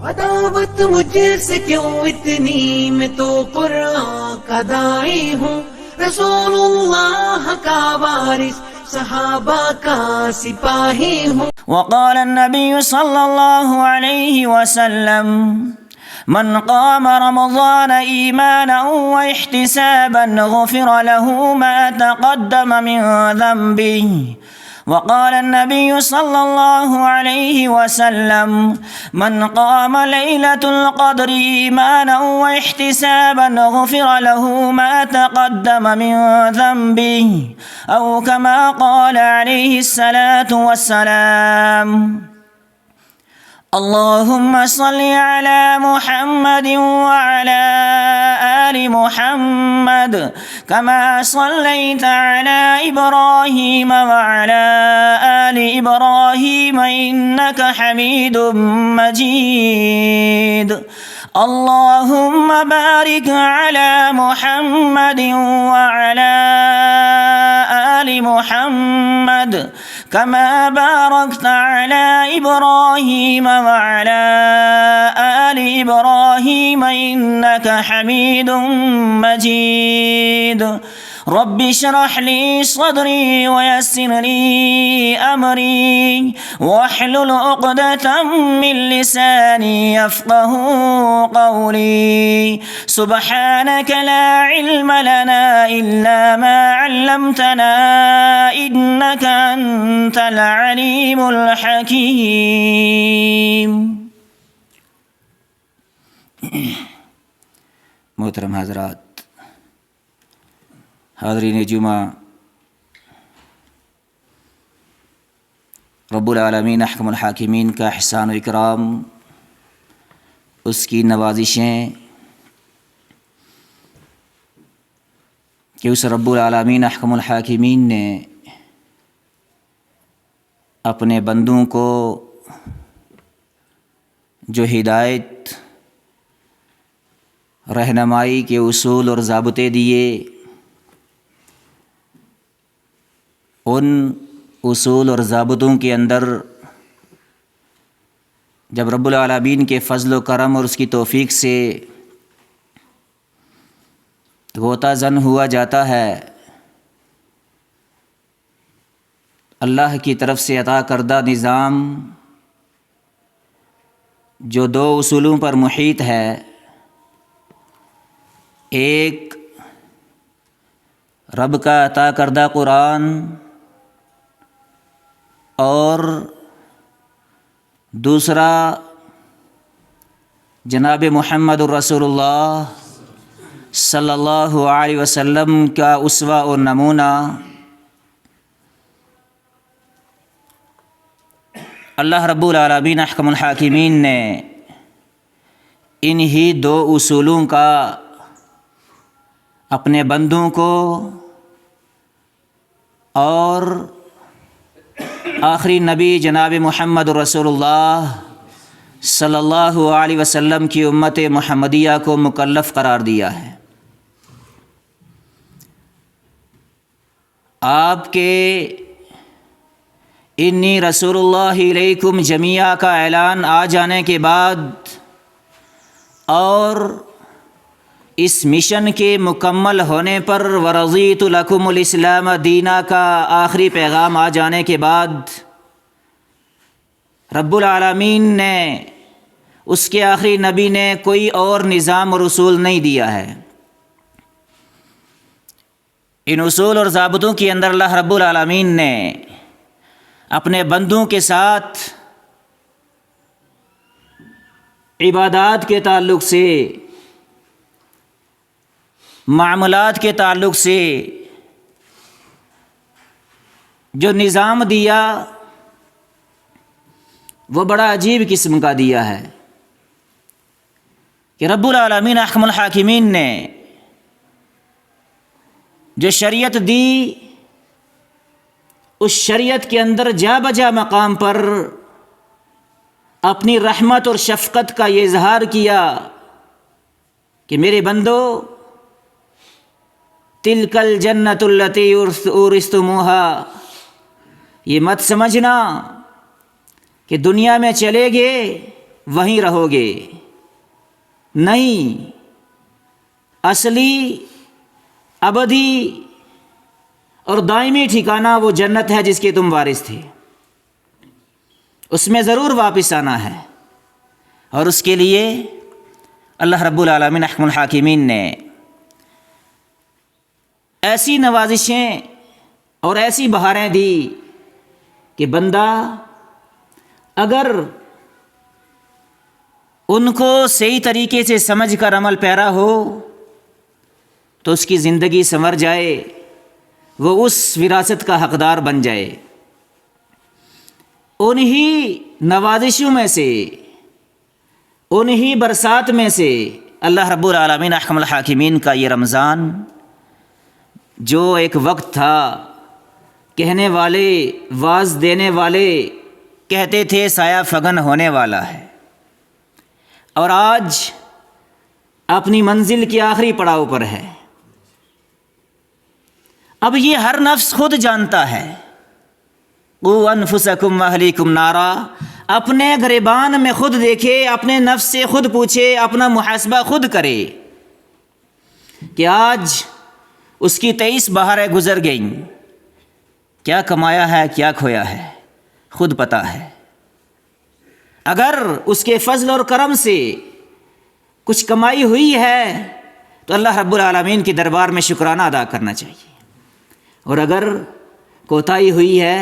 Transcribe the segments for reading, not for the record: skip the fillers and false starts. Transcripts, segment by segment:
عداوت مجھ سے کیوں اتنی، میں تو قرآن کا داعی ہوں، رسول اللہ کا وارث، صحابہ کا سپاہی ہوں۔ وقال النبي صلى الله عليه وسلم من قام رمضان إيمانا واحتسابا غفر له ما تقدم من ذنبه. وقال النبي صلى الله عليه وسلم من قام ليلة القدر إيمانا واحتسابا غفر له ما تقدم من ذنبه، أو كما قال عليه الصلاة والسلام. اللهم صل على محمد وعلى آل محمد كما صليت على إبراهيم وعلى آل إبراهيم إنك حميد مجيد. اللهم بارك على محمد وعلى آل محمد كما باركت على إبراهيم وعلى آل إبراهيم إنك حميد مجيد. رب اشرح لي صدري ويسر لي أمري واحلل عقدة من لساني يفقه قولي. سبحانك لا علم لنا إلا ما علمتنا إنك أنت العليم الحكيم. محترم حضرات، حاضرین جمعہ، رب العالمین احکم الحاکمین کا احسان و اکرام، اس کی نوازشیں کہ اس رب العالمین احکم الحاکمین نے اپنے بندوں کو جو ہدایت، رہنمائی کے اصول اور ضابطے دیے، ان اصول اور ضابطوں کے اندر جب رب العالمین کے فضل و کرم اور اس کی توفیق سے غوطہ زن ہوا جاتا ہے، اللہ کی طرف سے عطا کردہ نظام جو دو اصولوں پر محیط ہے، ایک رب کا عطا کردہ قرآن اور دوسرا جناب محمد الرسول اللہ صلی اللہ علیہ وسلم کا اسوہ و نمونہ، اللہ رب العالمین احکم الحاکمین نے انہی دو اصولوں کا اپنے بندوں کو اور آخری نبی جناب محمد رسول اللہ صلی اللہ علیہ وسلم کی امت محمدیہ کو مکلف قرار دیا ہے۔ آپ کے انی رسول اللہ علیکم جمیعہ کا اعلان آ جانے کے بعد اور اس مشن کے مکمل ہونے پر ورضیت لکم الاسلام دینا کا آخری پیغام آ جانے کے بعد رب العالمین نے، اس کے آخری نبی نے کوئی اور نظام اور اصول نہیں دیا ہے۔ ان اصول اور ضابطوں کے اندر اللہ رب العالمین نے اپنے بندوں کے ساتھ عبادات کے تعلق سے، معاملات کے تعلق سے جو نظام دیا وہ بڑا عجیب قسم کا دیا ہے کہ رب العالمین احکم الحاکمین نے جو شریعت دی، اس شریعت کے اندر جا بجا مقام پر اپنی رحمت اور شفقت کا یہ اظہار کیا کہ میرے بندو، تلک الجنۃ التی اورثتموہا، یہ مت سمجھنا کہ دنیا میں چلے گئے وہیں رہو گے. نہیں، اصلی ابدی اور دائمی ٹھکانہ وہ جنت ہے جس کے تم وارث تھے. اس میں ضرور واپس آنا ہے، اور اس کے لیے اللہ رب العالمین احکم الحاکمین نے ایسی نوازشیں اور ایسی بہاریں دی کہ بندہ اگر ان کو صحیح طریقے سے سمجھ کر عمل پیرا ہو تو اس کی زندگی سنور جائے، وہ اس وراثت کا حقدار بن جائے. انہی نوازشوں میں سے، انہی برسات میں سے اللہ رب العالمین احکم الحاکمین کا یہ رمضان، جو ایک وقت تھا کہنے والے، واعظ دینے والے کہتے تھے سایہ فگن ہونے والا ہے، اور آج اپنی منزل کے آخری پڑاؤ پر ہے. اب یہ ہر نفس خود جانتا ہے. قوا انفسکم واہلیکم نارا، اپنے گریبان میں خود دیکھے، اپنے نفس سے خود پوچھے، اپنا محاسبہ خود کرے کہ آج اس کی 23 بہاریں گزر گئیں، کیا کمایا ہے کیا کھویا ہے خود پتہ ہے. اگر اس کے فضل اور کرم سے کچھ کمائی ہوئی ہے تو اللہ رب العالمین کے دربار میں شکرانہ ادا کرنا چاہیے، اور اگر کوتاہی ہوئی ہے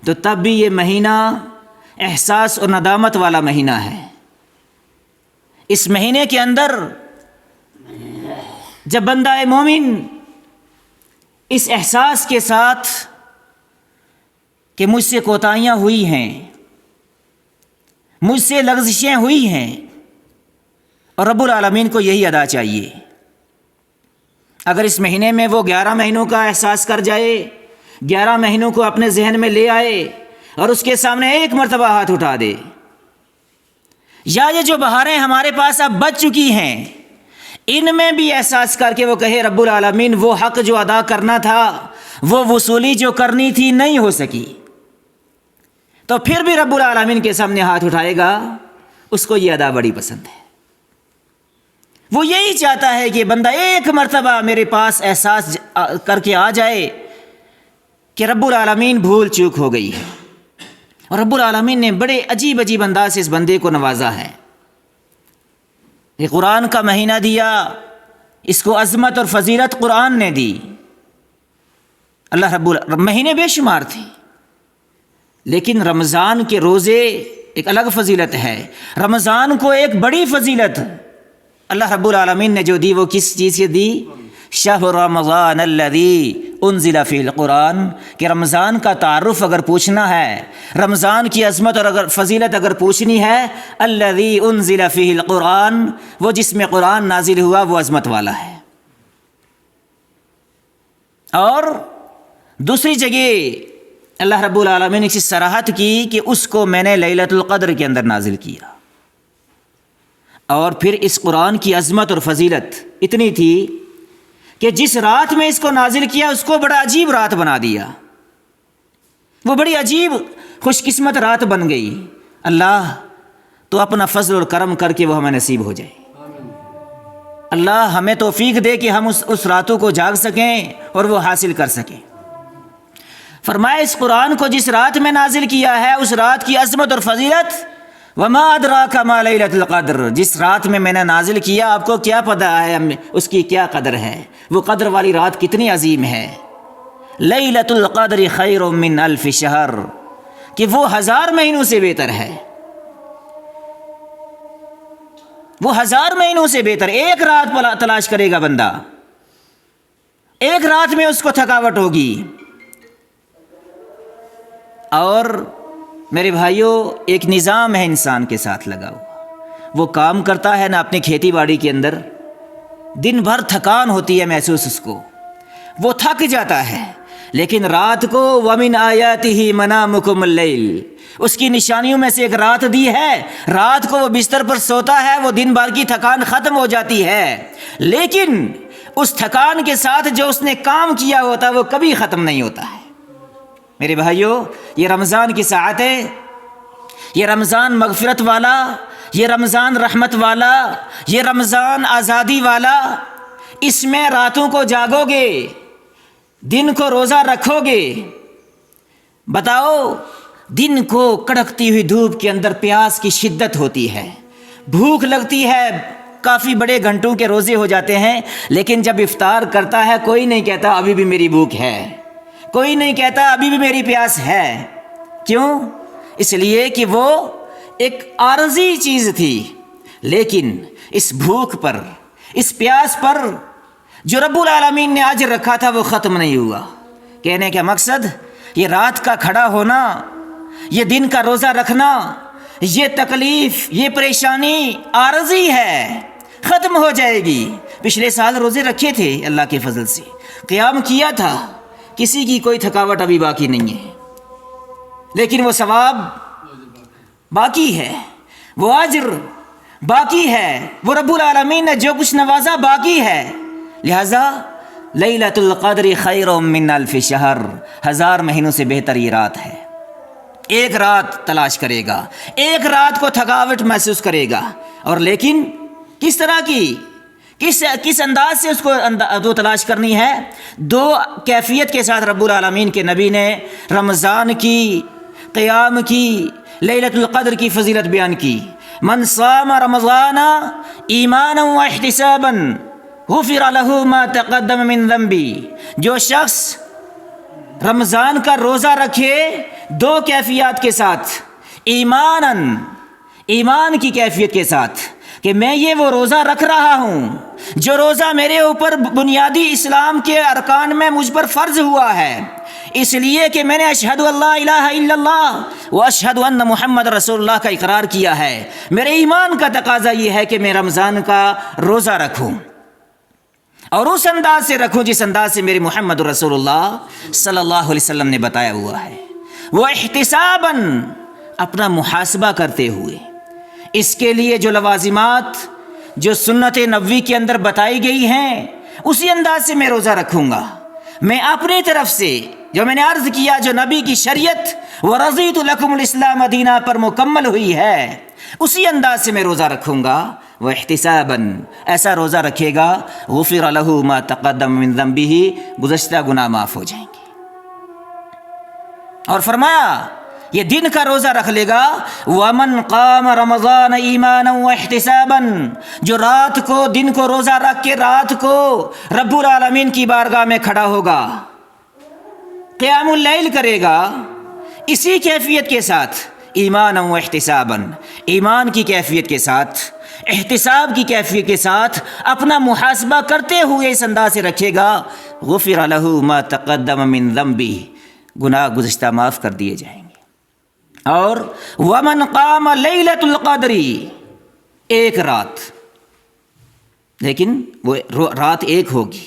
تو تب بھی یہ مہینہ احساس اور ندامت والا مہینہ ہے. اس مہینے کے اندر جب بندہ مومن اس احساس کے ساتھ کہ مجھ سے کوتاہیاں ہوئی ہیں، مجھ سے لغزشیں ہوئی ہیں، اور رب العالمین کو یہی ادا چاہیے. اگر اس مہینے میں وہ 11 مہینوں کا احساس کر جائے، 11 مہینوں کو اپنے ذہن میں لے آئے اور اس کے سامنے ایک مرتبہ ہاتھ اٹھا دے، یا یہ جو بہاریں ہمارے پاس اب بچ چکی ہیں ان میں بھی احساس کر کے وہ کہے رب العالمین وہ حق جو ادا کرنا تھا، وہ وصولی جو کرنی تھی نہیں ہو سکی، تو پھر بھی رب العالمین کے سامنے ہاتھ اٹھائے گا. اس کو یہ ادا بڑی پسند ہے. وہ یہی چاہتا ہے کہ بندہ ایک مرتبہ میرے پاس احساس کر کے آ جائے کہ رب العالمین بھول چوک ہو گئی ہے. اور رب العالمین نے بڑے عجیب عجیب انداز سے اس بندے کو نوازا ہے. یہ قرآن کا مہینہ دیا، اس کو عظمت اور فضیلت قرآن نے دی. اللہ مہینے بے شمار تھے، لیکن رمضان کے روزے ایک الگ فضیلت ہے. رمضان کو ایک بڑی فضیلت اللہ رب العالمین نے جو دی وہ کس چیز سے دی؟ شہر رمضان الذی انزل فی القرآن، کہ رمضان کا تعارف اگر پوچھنا ہے، رمضان کی عظمت اور اگر فضیلت اگر پوچھنی ہے، الذی انزل فی القرآن، وہ جس میں قرآن نازل ہوا وہ عظمت والا ہے. اور دوسری جگہ اللہ رب العالمین نے اس صراحت کی کہ اس کو میں نے لیلۃ القدر کے اندر نازل کیا. اور پھر اس قرآن کی عظمت اور فضیلت اتنی تھی کہ جس رات میں اس کو نازل کیا اس کو بڑا عجیب رات بنا دیا. وہ بڑی عجیب خوش قسمت رات بن گئی. اللہ تو اپنا فضل اور کرم کر کے وہ ہمیں نصیب ہو جائے. اللہ ہمیں توفیق دے کہ ہم اس راتوں کو جاگ سکیں اور وہ حاصل کر سکیں. فرمایا اس قرآن کو جس رات میں نازل کیا ہے اس رات کی عظمت اور فضیلت، وما ادراک ما لیلۃ القدر، جس رات میں نے نازل کیا آپ کو کیا پتہ ہے اس کی کیا قدر ہے، وہ قدر والی رات کتنی عظیم ہے. لیلۃ القدر خیر من الف شہر، کہ وہ 1000 مہینوں سے بہتر ہے. وہ 1000 مہینوں سے بہتر. ایک رات تلاش کرے گا بندہ، ایک رات میں اس کو تھکاوٹ ہوگی. اور میرے بھائیوں ایک نظام ہے انسان کے ساتھ لگا ہوا، وہ کام کرتا ہے نا اپنی کھیتی باڑی کے اندر، دن بھر تھکان ہوتی ہے محسوس اس کو، وہ تھک جاتا ہے، لیکن رات کو وَمِنْ آیَاتِهِ مَنَامُكُمُ اللَّيْلِ، اس کی نشانیوں میں سے ایک رات دی ہے. رات کو وہ بستر پر سوتا ہے، وہ دن بھر کی تھکان ختم ہو جاتی ہے، لیکن اس تھکان کے ساتھ جو اس نے کام کیا ہوتا ہے وہ کبھی ختم نہیں ہوتا ہے. میرے بھائیوں یہ رمضان کی ساعتیں، یہ رمضان مغفرت والا، یہ رمضان رحمت والا، یہ رمضان آزادی والا، اس میں راتوں کو جاگو گے، دن کو روزہ رکھو گے۔ بتاؤ، دن کو کڑکتی ہوئی دھوپ کے اندر پیاس کی شدت ہوتی ہے، بھوک لگتی ہے، کافی بڑے گھنٹوں کے روزے ہو جاتے ہیں، لیکن جب افطار کرتا ہے کوئی نہیں کہتا ابھی بھی میری بھوک ہے، کوئی نہیں کہتا ابھی بھی میری پیاس ہے۔ کیوں؟ اس لیے کہ وہ ایک عارضی چیز تھی، لیکن اس بھوک پر، اس پیاس پر جو رب العالمین نے اجر رکھا تھا وہ ختم نہیں ہوا۔ کہنے کا مقصد، یہ رات کا کھڑا ہونا، یہ دن کا روزہ رکھنا، یہ تکلیف، یہ پریشانی عارضی ہے، ختم ہو جائے گی۔ پچھلے سال روزے رکھے تھے، اللہ کے فضل سے قیام کیا تھا، کسی کی کوئی تھکاوٹ ابھی باقی نہیں ہے، لیکن وہ ثواب باقی ہے، وہ اجر باقی ہے، وہ رب العالمین نے جو کچھ نوازا باقی ہے۔ لہذا لیلۃ القدر خیر من الف شہر، 1000 مہینوں سے بہتر یہ رات ہے۔ ایک رات تلاش کرے گا، ایک رات کو تھکاوٹ محسوس کرے گا، اور لیکن کس طرح کی، کس انداز سے اس کو تلاش کرنی ہے؟ 2 کیفیت کے ساتھ رب العالمین کے نبی نے رمضان کی، قیام کی، لیلۃ القدر کی فضیلت بیان کی۔ من صام رمضان ایمانا واحتسابا غفر له ما تقدم من ذنبی، جو شخص رمضان کا روزہ رکھے 2 کیفیات کے ساتھ، ایمان کی کیفیت کے ساتھ کہ میں یہ وہ روزہ رکھ رہا ہوں جو روزہ میرے اوپر بنیادی اسلام کے ارکان میں مجھ پر فرض ہوا ہے، اس لیے کہ میں نے اشہد اللہ الہ الا اللہ و اشہد ان محمد رسول اللہ کا اقرار کیا ہے۔ میرے ایمان کا تقاضا یہ ہے کہ میں رمضان کا روزہ رکھوں، اور اس انداز سے رکھوں جس انداز سے میرے محمد رسول اللہ صلی اللہ علیہ وسلم نے بتایا ہوا ہے، وہ احتساباً، اپنا محاسبہ کرتے ہوئے۔ اس کے لیے جو لوازمات، جو سنت نبوی کے اندر بتائی گئی ہیں، اسی انداز سے میں روزہ رکھوں گا۔ میں اپنی طرف سے، جو میں نے عرض کیا، جو نبی کی شریعت وَرَضِيتُ لَكُمُ الْإِسْلَامَ دِينًا پر مکمل ہوئی ہے، اسی انداز سے میں روزہ رکھوں گا۔ وہ احتساباً، ایسا روزہ رکھے گا غفر له ما تقدم من ذنبہ، گزشتہ گناہ معاف ہو جائیں گے۔ اور فرمایا یہ دن کا روزہ رکھ لے گا، وَمَنْ قَامَ رَمَضَانَ ایمانا وَاحْتِسَابًا، جو رات کو، دن کو روزہ رکھ کے رات کو رب العالمین کی بارگاہ میں کھڑا ہوگا، قیام اللیل کرے گا، اسی کیفیت کے ساتھ، ایمانا واحتساباً، ایمان کی کیفیت کے ساتھ، احتساب کی کیفیت کے ساتھ اپنا محاسبہ کرتے ہوئے اس انداز سے رکھے گا، غفر له ما تقدم من ذنبہ، گناہ گزشتہ معاف کر دیے جائیں گے۔ اور ومن قام لیلۃ القدر، ایک رات، لیکن وہ رات ایک ہوگی،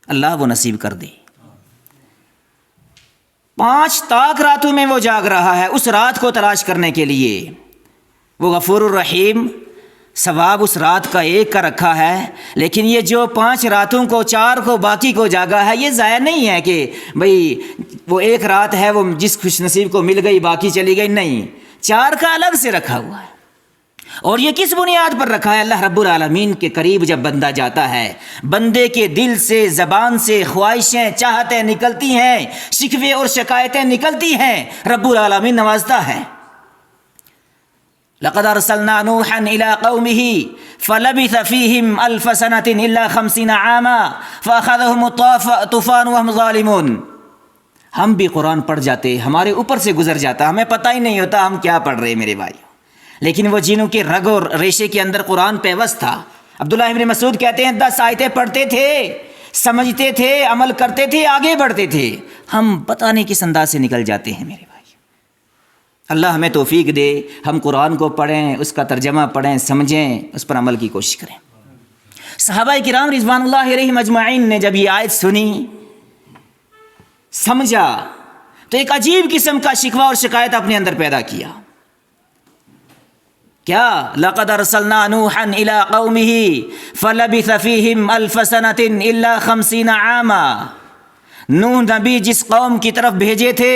اللہ وہ نصیب کر دے۔ 5 طاق راتوں میں وہ جاگ رہا ہے، اس رات کو تلاش کرنے کے لیے۔ وہ غفور الرحیم، ثواب اس رات کا ایک کا رکھا ہے، لیکن یہ جو 5 راتوں کو، 4 کو، باقی کو جاگا ہے، یہ ضائع نہیں ہے کہ بھئی وہ ایک رات ہے، وہ جس خوش نصیب کو مل گئی باقی چلی گئی، نہیں، 4 کا الگ سے رکھا ہوا ہے۔ اور یہ کس بنیاد پر رکھا ہے؟ اللہ رب العالمین کے قریب جب بندہ جاتا ہے، بندے کے دل سے، زبان سے خواہشیں، چاہتیں نکلتی ہیں، شکوے اور شکایتیں نکلتی ہیں، رب العالمین نوازتا ہے۔ لقد ارسلنا نوحا الى قومه فلبث فيهم 1000 سنة الا 50 عاما فاخذهم الطوفان وهم ظالمون۔ ہم بھی قرآن پڑھ جاتے، ہمارے اوپر سے گزر جاتا، ہمیں پتہ ہی نہیں ہوتا ہم کیا پڑھ رہے ہیں میرے بھائی، لیکن وہ جنوں کے رگ اور ریشے کے اندر قرآن پیوست تھا۔ عبداللہ ابن مسعود کہتے ہیں 10 آیتیں پڑھتے تھے، سمجھتے تھے، عمل کرتے تھے، آگے بڑھتے تھے، ہم پتہ نہیں کس انداز سے نکل جاتے ہیں میرے بھائی۔ اللہ ہمیں توفیق دے، ہم قرآن کو پڑھیں، اس کا ترجمہ پڑھیں، سمجھیں، اس پر عمل کی کوشش کریں۔ صحابہ کرام رضوان اللہ علیہم اجمعین نے جب یہ آیت سنی، سمجھا، تو ایک عجیب قسم کا شکوہ اور شکایت اپنے اندر پیدا کیا۔ کیا؟ لقد ارسلنا نوحا الى قومه فلبث فيهم 1000 سنة الا 50 عاما۔ نوح نبی جس قوم کی طرف بھیجے تھے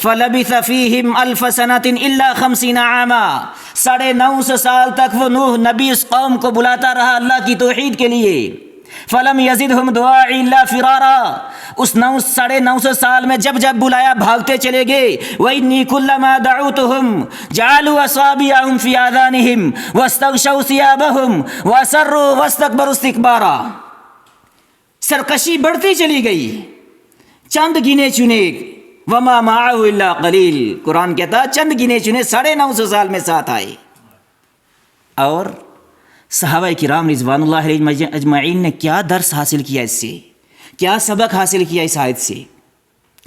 فَلَبِثَ فِيهِمْ أَلْفَ سَنَةٍ إِلَّا 50 عَامًا 950 سال تک وہ نوح نبی اس قوم کو بلاتا رہا اللہ کی توحید کے لیے. فَلَمْ يَزِدْهُمْ دُعَائِي إِلَّا فِرَارًا اس 950 سال میں جب جب بلایا بھاگتے چلے گئے. وَإِنِّي كُلَّمَا دَعَوْتُهُمْ جَعَلُوا أَصَابِعَهُمْ فِي آذَانِهِمْ وَاسْتَغْشَوْا ثِيَابَهُمْ وَأَصَرُّوا وَاسْتَكْبَرُوا اسْتِكْبَارًا سرکشی بڑھتی چلی گئی. چند گنے چنے وما معه الا قلیل قرآن کہتا چند گنے چنے 950 سال میں ساتھ آئے. اور صحابہ کرام رضوان اللہ علیہ اجمعین نے کیا درس حاصل کیا اس سے, کیا سبق حاصل کیا اس آیت سے.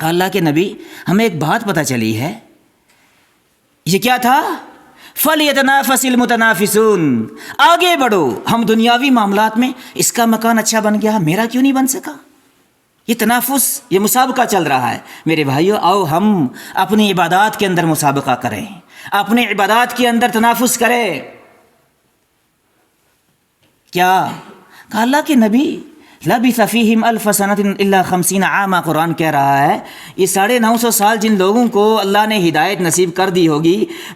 اللہ کے نبی ہمیں ایک بات پتہ چلی ہے, یہ کیا تھا؟ فَلْيَتَنَافَسِ الْمُتَنَافِسُونَ آگے بڑھو. ہم دنیاوی معاملات میں اس کا مکان اچھا بن گیا, میرا کیوں نہیں بن سکا؟ یہ تنافس, یہ مسابقہ چل رہا ہے. میرے بھائیو آؤ ہم اپنی عبادات کے اندر مسابقہ کریں, اپنے عبادات کے اندر تنافس کریں. کیا کہا اللہ کے نبی لَبِثَ فِيهِمْ أَلْفَ سَنَةٍ إِلَّا 50 عَامًا قرآن کہہ رہا ہے یہ 950 سال جن لوگوں کو اللہ نے ہدایت نصیب کر دی ہوگی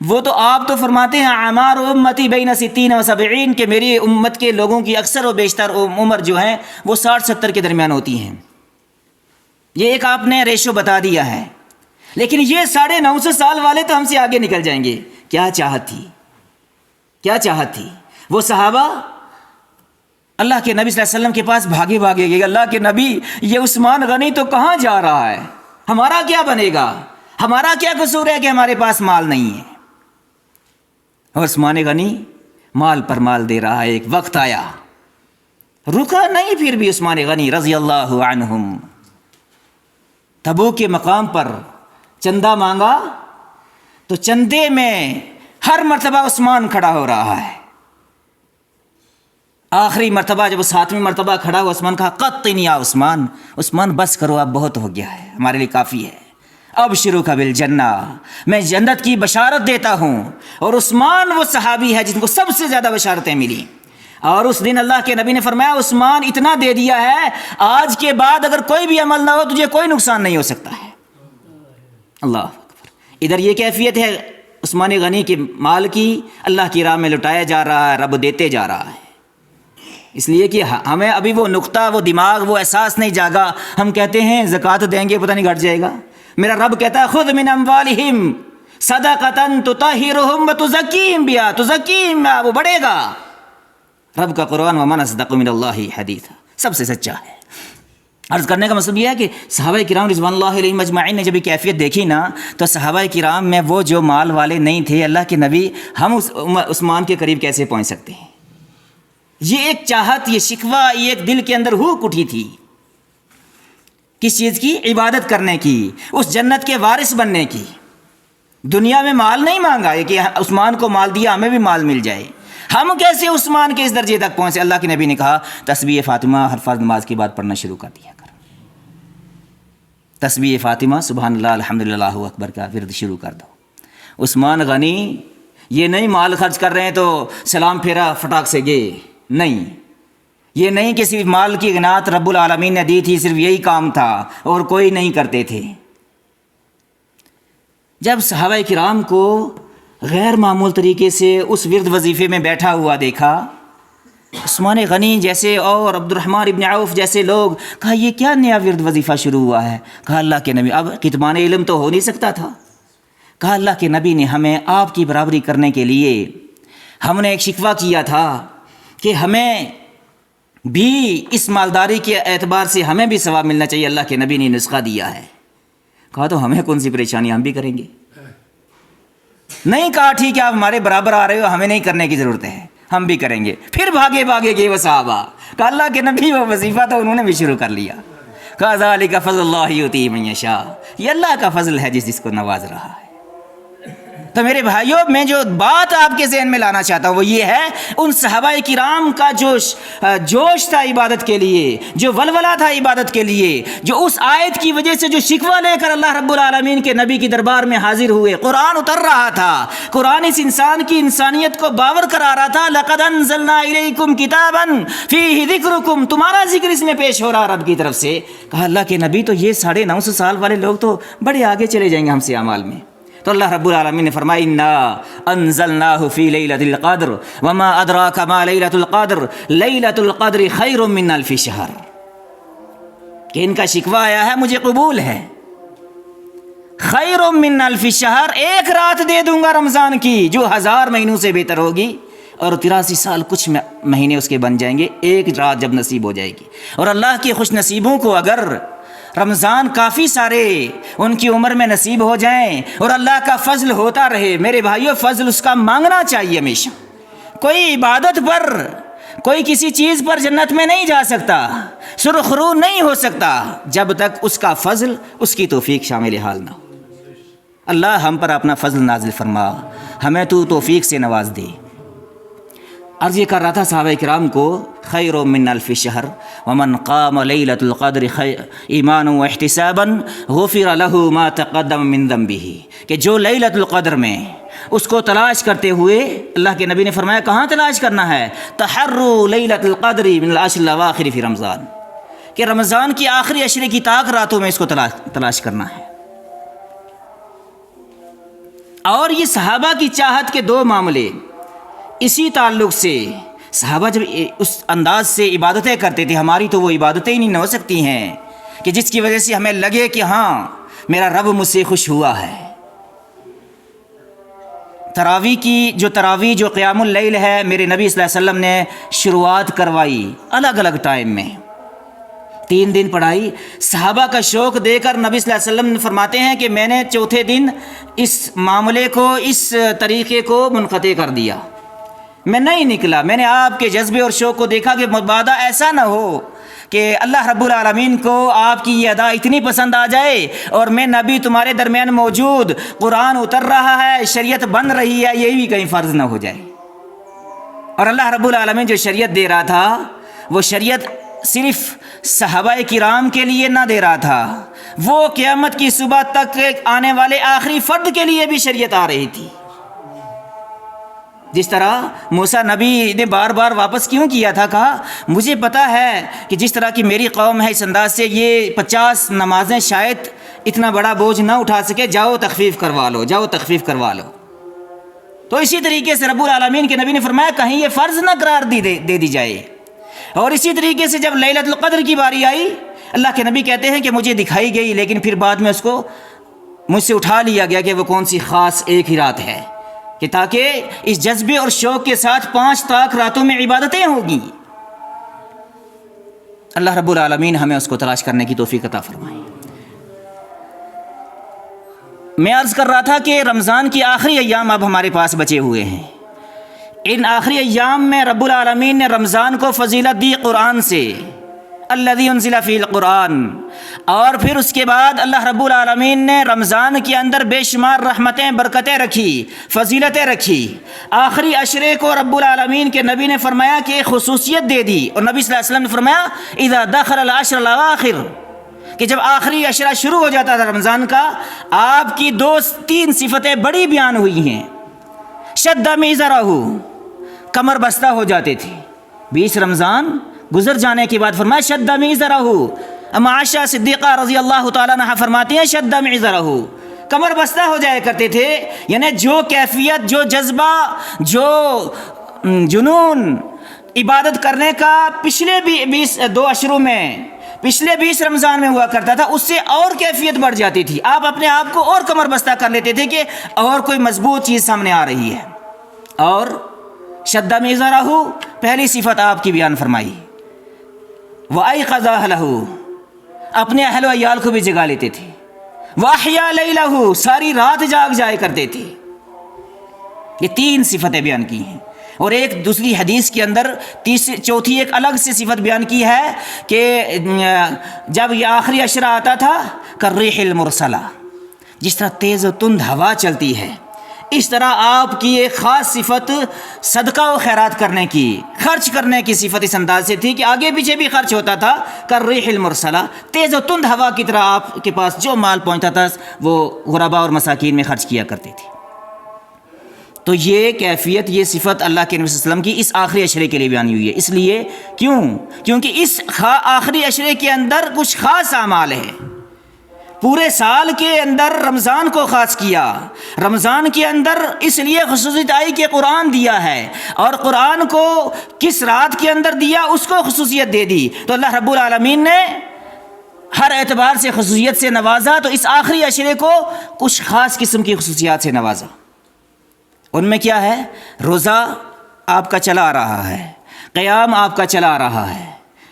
وہ تو آپ تو فرماتے ہیں اعمار امتی بین 60 و 70 کہ میری امت کے لوگوں کی اکثر و بیشتر عمر جو ہیں وہ 60-70 کے درمیان ہوتی ہیں. یہ ایک آپ نے ریشو بتا دیا ہے, لیکن یہ 950 سال والے تو ہم سے آگے نکل جائیں گے. کیا چاہت تھی, کیا چاہت تھی وہ صحابہ اللہ کے نبی صلی اللہ علیہ وسلم کے پاس بھاگے گئے. اللہ کے نبی یہ عثمان غنی تو کہاں جا رہا ہے, ہمارا کیا بنے گا, ہمارا کیا قصور ہے کہ ہمارے پاس مال نہیں ہے. اور عثمان غنی مال پر مال دے رہا ہے. ایک وقت آیا رکا نہیں, پھر بھی عثمان غنی رضی اللہ عنہم تبوک کے مقام پر چندہ مانگا تو چندے میں ہر مرتبہ عثمان کھڑا ہو رہا ہے. آخری مرتبہ جب 7ویں مرتبہ کھڑا ہوا عثمان کہا قطنی یا عثمان, عثمان بس کرو اب بہت ہو گیا ہے, ہمارے لیے کافی ہے. اب شروع کا بالجنہ, میں جنت کی بشارت دیتا ہوں. اور عثمان وہ صحابی ہے جن کو سب سے زیادہ بشارتیں ملی. اور اس دن اللہ کے نبی نے فرمایا عثمان اتنا دے دیا ہے آج کے بعد اگر کوئی بھی عمل نہ ہو تجھے کوئی نقصان نہیں ہو سکتا ہے. اللہ اکبر. ادھر یہ کیفیت ہے عثمان غنی کے مال کی, اللہ کی راہ میں لٹایا جا رہا ہے, رب دیتے جا رہا ہے. اس لیے کہ ہمیں ابھی وہ نقطہ, وہ دماغ, وہ احساس نہیں جاگا. ہم کہتے ہیں زکوٰۃ دیں گے پتہ نہیں گھٹ جائے گا. میرا رب کہتا ہے خذ من اموالہم صدقۃ تطہرہم وتزکیہم بہا, تزکیہم بہا, وہ بڑھے گا. رب کا قرآن ومن اصدق من اللہ حدیثا, سب سے سچا ہے. عرض کرنے کا مطلب یہ ہے کہ صحابہ کرام رضوان اللہ علیہم اجمعین نے جب یہ کیفیت دیکھی نا تو صحابہ کرام میں وہ جو مال والے نہیں تھے, اللہ کے نبی ہم عثمان کے قریب کیسے پہنچ سکتے ہیں. یہ ایک چاہت, یہ شکوہ, یہ ایک دل کے اندر ہوک اٹھی تھی. کس چیز کی؟ عبادت کرنے کی, اس جنت کے وارث بننے کی. دنیا میں مال نہیں مانگا یہ کہ عثمان کو مال دیا ہمیں بھی مال مل جائے. ہم کیسے عثمان کے اس درجے تک پہنچے؟ اللہ کے نبی نے کہا تسبیح فاطمہ ہر فرض نماز کے بعد پڑھنا شروع کر دیا کر. تسبیح فاطمہ سبحان اللہ الحمدللہ اللہ اکبر کا ورد شروع کر دو. عثمان غنی یہ نہیں مال خرچ کر رہے ہیں تو سلام پھیرا فٹاک سے گئے, نہیں. یہ نہیں کہ صرف مال کی غنات رب العالمین نے دی تھی, صرف یہی کام تھا اور کوئی نہیں کرتے تھے. جب صحابہ کرام کو غیر معمول طریقے سے اس ورد وظیفے میں بیٹھا ہوا دیکھا, عثمان غنی جیسے اور عبد الرحمن ابن عوف جیسے لوگ, کہا یہ کیا نیا ورد وظیفہ شروع ہوا ہے؟ کہا اللہ کے نبی اب کتمان علم تو ہو نہیں سکتا تھا. کہا اللہ کے نبی نے ہمیں آپ کی برابری کرنے کے لیے ہم نے ایک شکوہ کیا تھا کہ ہمیں بھی اس مالداری کے اعتبار سے ہمیں بھی ثواب ملنا چاہیے. اللہ کے نبی نے نسخہ دیا ہے. کہا تو ہمیں کون سی پریشانی, ہم بھی کریں گے. نہیں کہا ٹھیک ہے آپ ہمارے برابر آ رہے ہو, ہمیں نہیں کرنے کی ضرورت ہے, ہم بھی کریں گے. پھر بھاگے گئے وہ صحابہ. کہا اللہ کے نبی وہ وظیفہ تو انہوں نے بھی شروع کر لیا. کہا ذالک فضل اللہ یؤتیہ من یشاء, یہ اللہ کا فضل ہے جس کو نواز رہا ہے. تو میرے بھائیوں، میں جو بات آپ کے ذہن میں لانا چاہتا ہوں وہ یہ ہے، ان صحابہ کرام کا جوش تھا عبادت کے لیے، جو ولولہ تھا عبادت کے لیے، جو اس آیت کی وجہ سے جو شکوہ لے کر اللہ رب العالمین کے نبی کی دربار میں حاضر ہوئے، قرآن اتر رہا تھا، قرآن اس انسان کی انسانیت کو باور کرا رہا تھا، لقد انزلنا الیکم کتابا فیہ ذکرکم، تمہارا ذکر اس میں پیش ہو رہا رب کی طرف سے۔ کہا اللہ کے نبی تو یہ 950 سال والے لوگ تو بڑے آگے چلے جائیں گے ہم سے اعمال میں۔ تو اللہ رب العالمین نے فرمایا انا انزلناہ فی لیلۃ القدر وما ادراک ما لیلۃ القدر لیلۃ القدر خیر من الف شہر، کہ ان کا شکوہ آیا ہے مجھے قبول ہے، خیر من الف شہر، ایک رات دے دوں گا رمضان کی جو 1000 مہینوں سے بہتر ہوگی، اور 83 سال کچھ مہینے اس کے بن جائیں گے ایک رات جب نصیب ہو جائے گی۔ اور اللہ کے خوش نصیبوں کو اگر رمضان کافی سارے ان کی عمر میں نصیب ہو جائیں اور اللہ کا فضل ہوتا رہے، میرے بھائیوں فضل اس کا مانگنا چاہیے ہمیشہ۔ کوئی عبادت پر، کوئی کسی چیز پر جنت میں نہیں جا سکتا، سرخ رو نہیں ہو سکتا جب تک اس کا فضل، اس کی توفیق شامل حال نہ ہو۔ اللہ ہم پر اپنا فضل نازل فرما، ہمیں تو توفیق سے نواز دے۔ عرض یہ کر رہا تھا صحابہ کرام کو، خیر من الف شہر ومن قام لیلۃ القدر ایمانا واحتسابا غفر له ما تقدم من ذنبہ، کہ جو لیلۃ القدر میں اس کو تلاش کرتے ہوئے، اللہ کے نبی نے فرمایا کہاں تلاش کرنا ہے؟ تحروا لیلۃ القدر من العشر الاواخر فی رمضان، کہ رمضان کی آخری عشرے کی طاق راتوں میں اس کو تلاش کرنا ہے۔ اور یہ صحابہ کی چاہت کے 2 معاملے اسی تعلق سے، صحابہ جب اس انداز سے عبادتیں کرتے تھے، ہماری تو وہ عبادتیں ہی نہیں ہو سکتی ہیں کہ جس کی وجہ سے ہمیں لگے کہ ہاں میرا رب مجھ سے خوش ہوا ہے۔ تراویح جو قیام اللیل ہے، میرے نبی صلی اللہ علیہ وسلم نے شروعات کروائی الگ الگ ٹائم میں، 3 دن پڑھائی۔ صحابہ کا شوق دے کر نبی صلی اللہ علیہ وسلم فرماتے ہیں کہ میں نے چوتھے دن اس معاملے کو، اس طریقے کو منقطع کر دیا، میں نہیں نکلا۔ میں نے آپ کے جذبے اور شوق کو دیکھا کہ مبادا ایسا نہ ہو کہ اللہ رب العالمین کو آپ کی یہ ادا اتنی پسند آ جائے اور میں نبی تمہارے درمیان موجود، قرآن اتر رہا ہے، شریعت بن رہی ہے، یہ بھی کہیں فرض نہ ہو جائے۔ اور اللہ رب العالمین جو شریعت دے رہا تھا، وہ شریعت صرف صحابہ کرام کے لیے نہ دے رہا تھا، وہ قیامت کی صبح تک آنے والے آخری فرد کے لیے بھی شریعت آ رہی تھی۔ جس طرح موسیٰ نبی نے بار بار واپس کیوں کیا تھا؟ کہا مجھے پتا ہے کہ جس طرح کی میری قوم ہے، اس انداز سے یہ 50 نمازیں شاید اتنا بڑا بوجھ نہ اٹھا سکے، جاؤ تخفیف کروا لو، جاؤ تخفیف کروا لو۔ تو اسی طریقے سے رب العالمین کے نبی نے فرمایا کہیں یہ فرض نہ قرار دے دی جائے۔ اور اسی طریقے سے جب لیلۃ القدر کی باری آئی، اللہ کے نبی کہتے ہیں کہ مجھے دکھائی گئی، لیکن پھر بعد میں اس کو مجھ سے اٹھا لیا گیا کہ وہ کون سی خاص ایک ہی رات ہے، کہ تاکہ اس جذبے اور شوق کے ساتھ 5 طاق راتوں میں عبادتیں ہوگی۔ اللہ رب العالمین ہمیں اس کو تلاش کرنے کی توفیق عطا فرمائے۔ میں عرض کر رہا تھا کہ رمضان کی آخری ایام اب ہمارے پاس بچے ہوئے ہیں۔ ان آخری ایام میں رب العالمین نے رمضان کو فضیلت دی قرآن سے، الذی انزل فی القرآن، اور پھر اس کے بعد اللہ رب العالمین نے رمضان کے اندر بے شمار رحمتیں، برکتیں رکھی، فضیلتیں رکھی۔ آخری عشرے کو رب العالمین کے نبی نے فرمایا کہ ایک خصوصیت دے دی، اور نبی صلی اللہ علیہ وسلم نے فرمایا اذا دخل العشر الاواخر، کہ جب آخری عشرہ شروع ہو جاتا تھا رمضان کا، آپ کی 2-3 صفتیں بڑی بیان ہوئی ہیں۔ شد میزرہ، کمر بستہ ہو جاتے تھے۔ 20 رمضان گزر جانے کے بعد فرمایا شد میزرہ، اما عائشہ صدیقہ رضی اللہ تعالیٰ عنہا فرماتی ہیں شد میزرہ، کمر بستہ ہو جایا کرتے تھے، یعنی جو کیفیت، جو جذبہ، جو جنون عبادت کرنے کا پچھلے 2 عشروں میں، پچھلے 20 رمضان میں ہوا کرتا تھا، اس سے اور کیفیت بڑھ جاتی تھی۔ آپ اپنے آپ کو اور کمر بستہ کر لیتے تھے کہ اور کوئی مضبوط چیز سامنے آ رہی ہے۔ اور شد میزرہ، پہلی صفت آپ کی بیان فرمائی، وَأَيْقَظَ أَهْلَهُ، اپنے اہل و عیال کو بھی جگا لیتے تھے، وَأَحْيَا لَيْلَهُ، ساری رات جاگ جائے کرتے تھے۔ یہ 3 صفتیں بیان کی ہیں، اور ایک دوسری حدیث کے اندر چوتھی ایک الگ سے صفت بیان کی ہے کہ جب یہ آخری عشرہ آتا تھا، کالریح المرسلہ، جس طرح تیز و تند ہوا چلتی ہے، اس طرح آپ کی ایک خاص صفت صدقہ و خیرات کرنے کی، خرچ کرنے کی صفت اس انداز سے تھی کہ آگے پیچھے بھی خرچ ہوتا تھا، کالریح المرسلہ، تیز و تند ہوا کی طرح آپ کے پاس جو مال پہنچتا تھا وہ غرباء اور مساکین میں خرچ کیا کرتے تھے۔ تو یہ کیفیت، یہ صفت اللہ کے نبی صلی اللہ علیہ وسلم کی اس آخری عشرے کے لیے بیان ہوئی ہے۔ اس لیے کیونکہ اس آخری عشرے کے اندر کچھ خاص اعمال ہیں۔ پورے سال کے اندر رمضان کو خاص کیا، رمضان کے اندر اس لیے خصوصیت آئی کہ قرآن دیا ہے، اور قرآن کو کس رات کے اندر دیا اس کو خصوصیت دے دی، تو اللہ رب العالمین نے ہر اعتبار سے خصوصیت سے نوازا، تو اس آخری عشرے کو کچھ خاص قسم کی خصوصیات سے نوازا۔ ان میں کیا ہے؟ روزہ آپ کا چلا آ رہا ہے، قیام آپ کا چلا آ رہا ہے،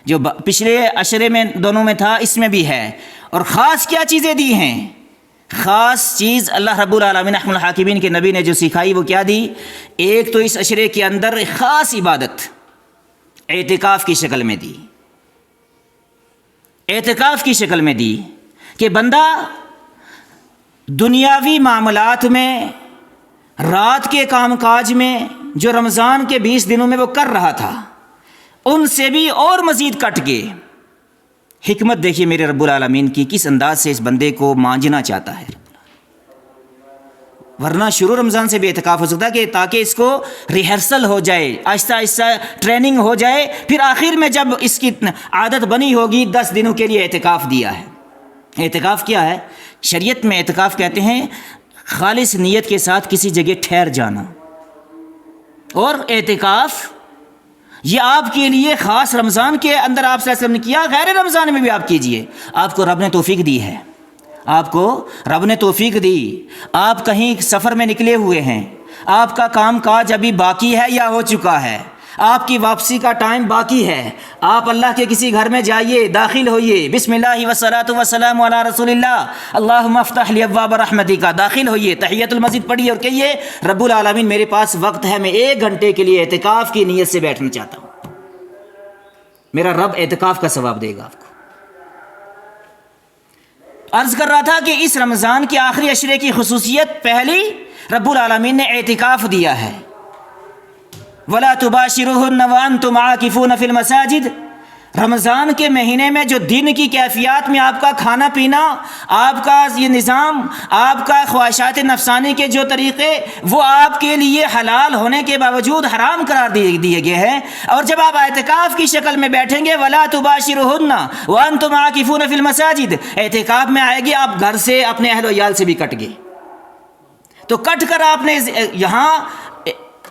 جو پچھلے عشرے میں دونوں میں تھا اس میں بھی ہے۔ اور خاص کیا چیزیں دی ہیں؟ خاص چیز اللہ رب العالمین احکم الحاکمین کے نبی نے جو سکھائی وہ کیا دی؟ ایک تو اس عشرے کے اندر ایک خاص عبادت اعتکاف کی شکل میں دی، اعتکاف کی شکل میں دی کہ بندہ دنیاوی معاملات میں، رات کے کام کاج میں جو رمضان کے 20 دنوں میں وہ کر رہا تھا ان سے بھی اور مزید کٹ کے، حکمت دیکھیے میرے رب العالمین کی، کس انداز سے اس بندے کو مانجنا چاہتا ہے۔ ورنہ شروع رمضان سے بھی اعتکاف ہو سکتا ہے کہ تاکہ اس کو ریہرسل ہو جائے، آہستہ آہستہ ٹریننگ ہو جائے، پھر آخر میں جب اس کی عادت بنی ہوگی 10 دنوں کے لیے اعتکاف دیا ہے۔ اعتکاف کیا ہے؟ شریعت میں اعتکاف کہتے ہیں خالص نیت کے ساتھ کسی جگہ ٹھہر جانا، اور اعتکاف یہ آپ کے لیے خاص رمضان کے اندر آپ صلی اللہ علیہ وسلم نے کیا، غیر رمضان میں بھی آپ کیجئے۔ آپ کو رب نے توفیق دی ہے، آپ کو رب نے توفیق دی، آپ کہیں سفر میں نکلے ہوئے ہیں، آپ کا کام کاج ابھی باقی ہے یا ہو چکا ہے، آپ کی واپسی کا ٹائم باقی ہے، آپ اللہ کے کسی گھر میں جائیے، داخل ہوئیے، بسم اللہ والصلاۃ والسلام علی رسول اللہ، اللہم افتح لی ابواب رحمتک، داخل ہوئیے، تحیۃ المسجد پڑھیے اور کہیے رب العالمین میرے پاس وقت ہے، میں 1 گھنٹے کے لیے اعتکاف کی نیت سے بیٹھنا چاہتا ہوں، میرا رب اعتکاف کا ثواب دے گا آپ کو۔ عرض کر رہا تھا کہ اس رمضان کے آخری عشرے کی خصوصیت پہلی، رب العالمین نے اعتکاف دیا ہے۔ وَلَا تُبَاشِرُوهُنَّ وَأَنْتُمْ عَاكِفُونَ فِي الْمَسَاجِدِ، رمضان کے مہینے میں جو دن کی کیفیات میں آپ کا کھانا پینا، آپ کا یہ نظام، آپ کا خواہشات نفسانی کے جو طریقے، وہ آپ کے لیے حلال ہونے کے باوجود حرام قرار دیے گئے ہیں، اور جب آپ اعتکاف کی شکل میں بیٹھیں گے وَلَا تُبَاشِرُوهُنَّ وَأَنْتُمْ عَاكِفُونَ فِي الْمَسَاجِدِ، اعتکاف میں آئے گی آپ گھر سے، اپنے اہل و عیال سے بھی کٹ گئے، تو کٹ کر آپ نے یہاں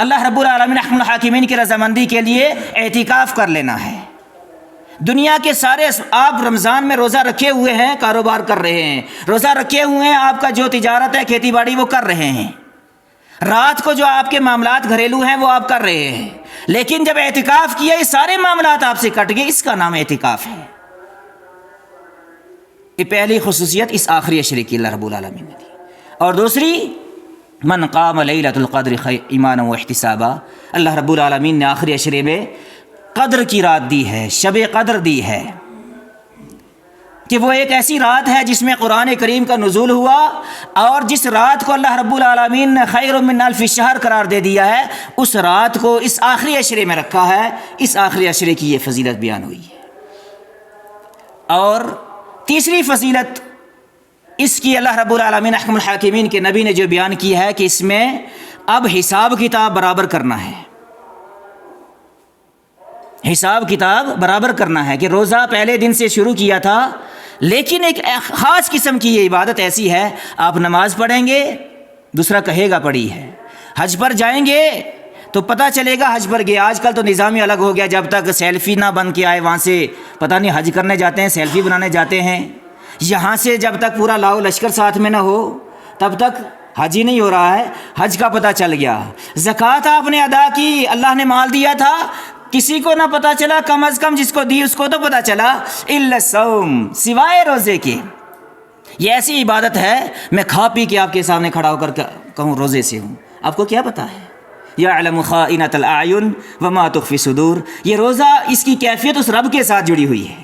اللہ رب العالمین احکم الحاکمین کی رضامندی کے لیے اعتکاف کر لینا ہے۔ دنیا کے سارے آپ رمضان میں روزہ رکھے ہوئے ہیں، کاروبار کر رہے ہیں، روزہ رکھے ہوئے ہیں، آپ کا جو تجارت ہے، کھیتی باڑی وہ کر رہے ہیں، رات کو جو آپ کے معاملات گھریلو ہیں وہ آپ کر رہے ہیں، لیکن جب اعتکاف کیا یہ سارے معاملات آپ سے کٹ گئے، اس کا نام اعتکاف ہے۔ یہ پہلی خصوصیت اس آخری عشرے کی اللہ رب العالمین نے دی۔ اور دوسری، من قام لیلۃ القدر ایمانا و احتسابا، اللہ رب العالمین نے آخری عشرے میں قدر کی رات دی ہے، شب قدر دی ہے، کہ وہ ایک ایسی رات ہے جس میں قرآن کریم کا نزول ہوا، اور جس رات کو اللہ رب العالمین نے خیر من الف شہر قرار دے دیا ہے، اس رات کو اس آخری عشرے میں رکھا ہے، اس آخری عشرے کی یہ فضیلت بیان ہوئی ہے۔ اور تیسری فضیلت اس کی اللہ رب العالمین احکم الحاکمین کے نبی نے جو بیان کی ہے کہ اس میں اب حساب کتاب برابر کرنا ہے، حساب کتاب برابر کرنا ہے، کہ روزہ پہلے دن سے شروع کیا تھا، لیکن ایک خاص قسم کی یہ عبادت ایسی ہے، آپ نماز پڑھیں گے دوسرا کہے گا پڑھی ہے، حج پر جائیں گے تو پتہ چلے گا حج پر گئے۔ آج کل تو نظام ہی الگ ہو گیا، جب تک سیلفی نہ بن کے آئے وہاں سے پتہ نہیں حج کرنے جاتے ہیں، سیلفی بنانے جاتے ہیں، یہاں سے جب تک پورا لاؤ لشکر ساتھ میں نہ ہو تب تک حج ہی نہیں ہو رہا ہے۔ حج کا پتہ چل گیا، زکوٰۃ آپ نے ادا کی، اللہ نے مال دیا تھا، کسی کو نہ پتہ چلا، کم از کم جس کو دی اس کو تو پتہ چلا، الا الصوم، سوائے روزے کے۔ یہ ایسی عبادت ہے، میں کھا پی کے آپ کے سامنے کھڑا ہو کر کہوں روزے سے ہوں، آپ کو کیا پتہ ہے؟ یعلم خائنۃ الاعین وما تخفی الصدور، یہ روزہ اس کی کیفیت اس رب کے ساتھ جڑی ہوئی ہے،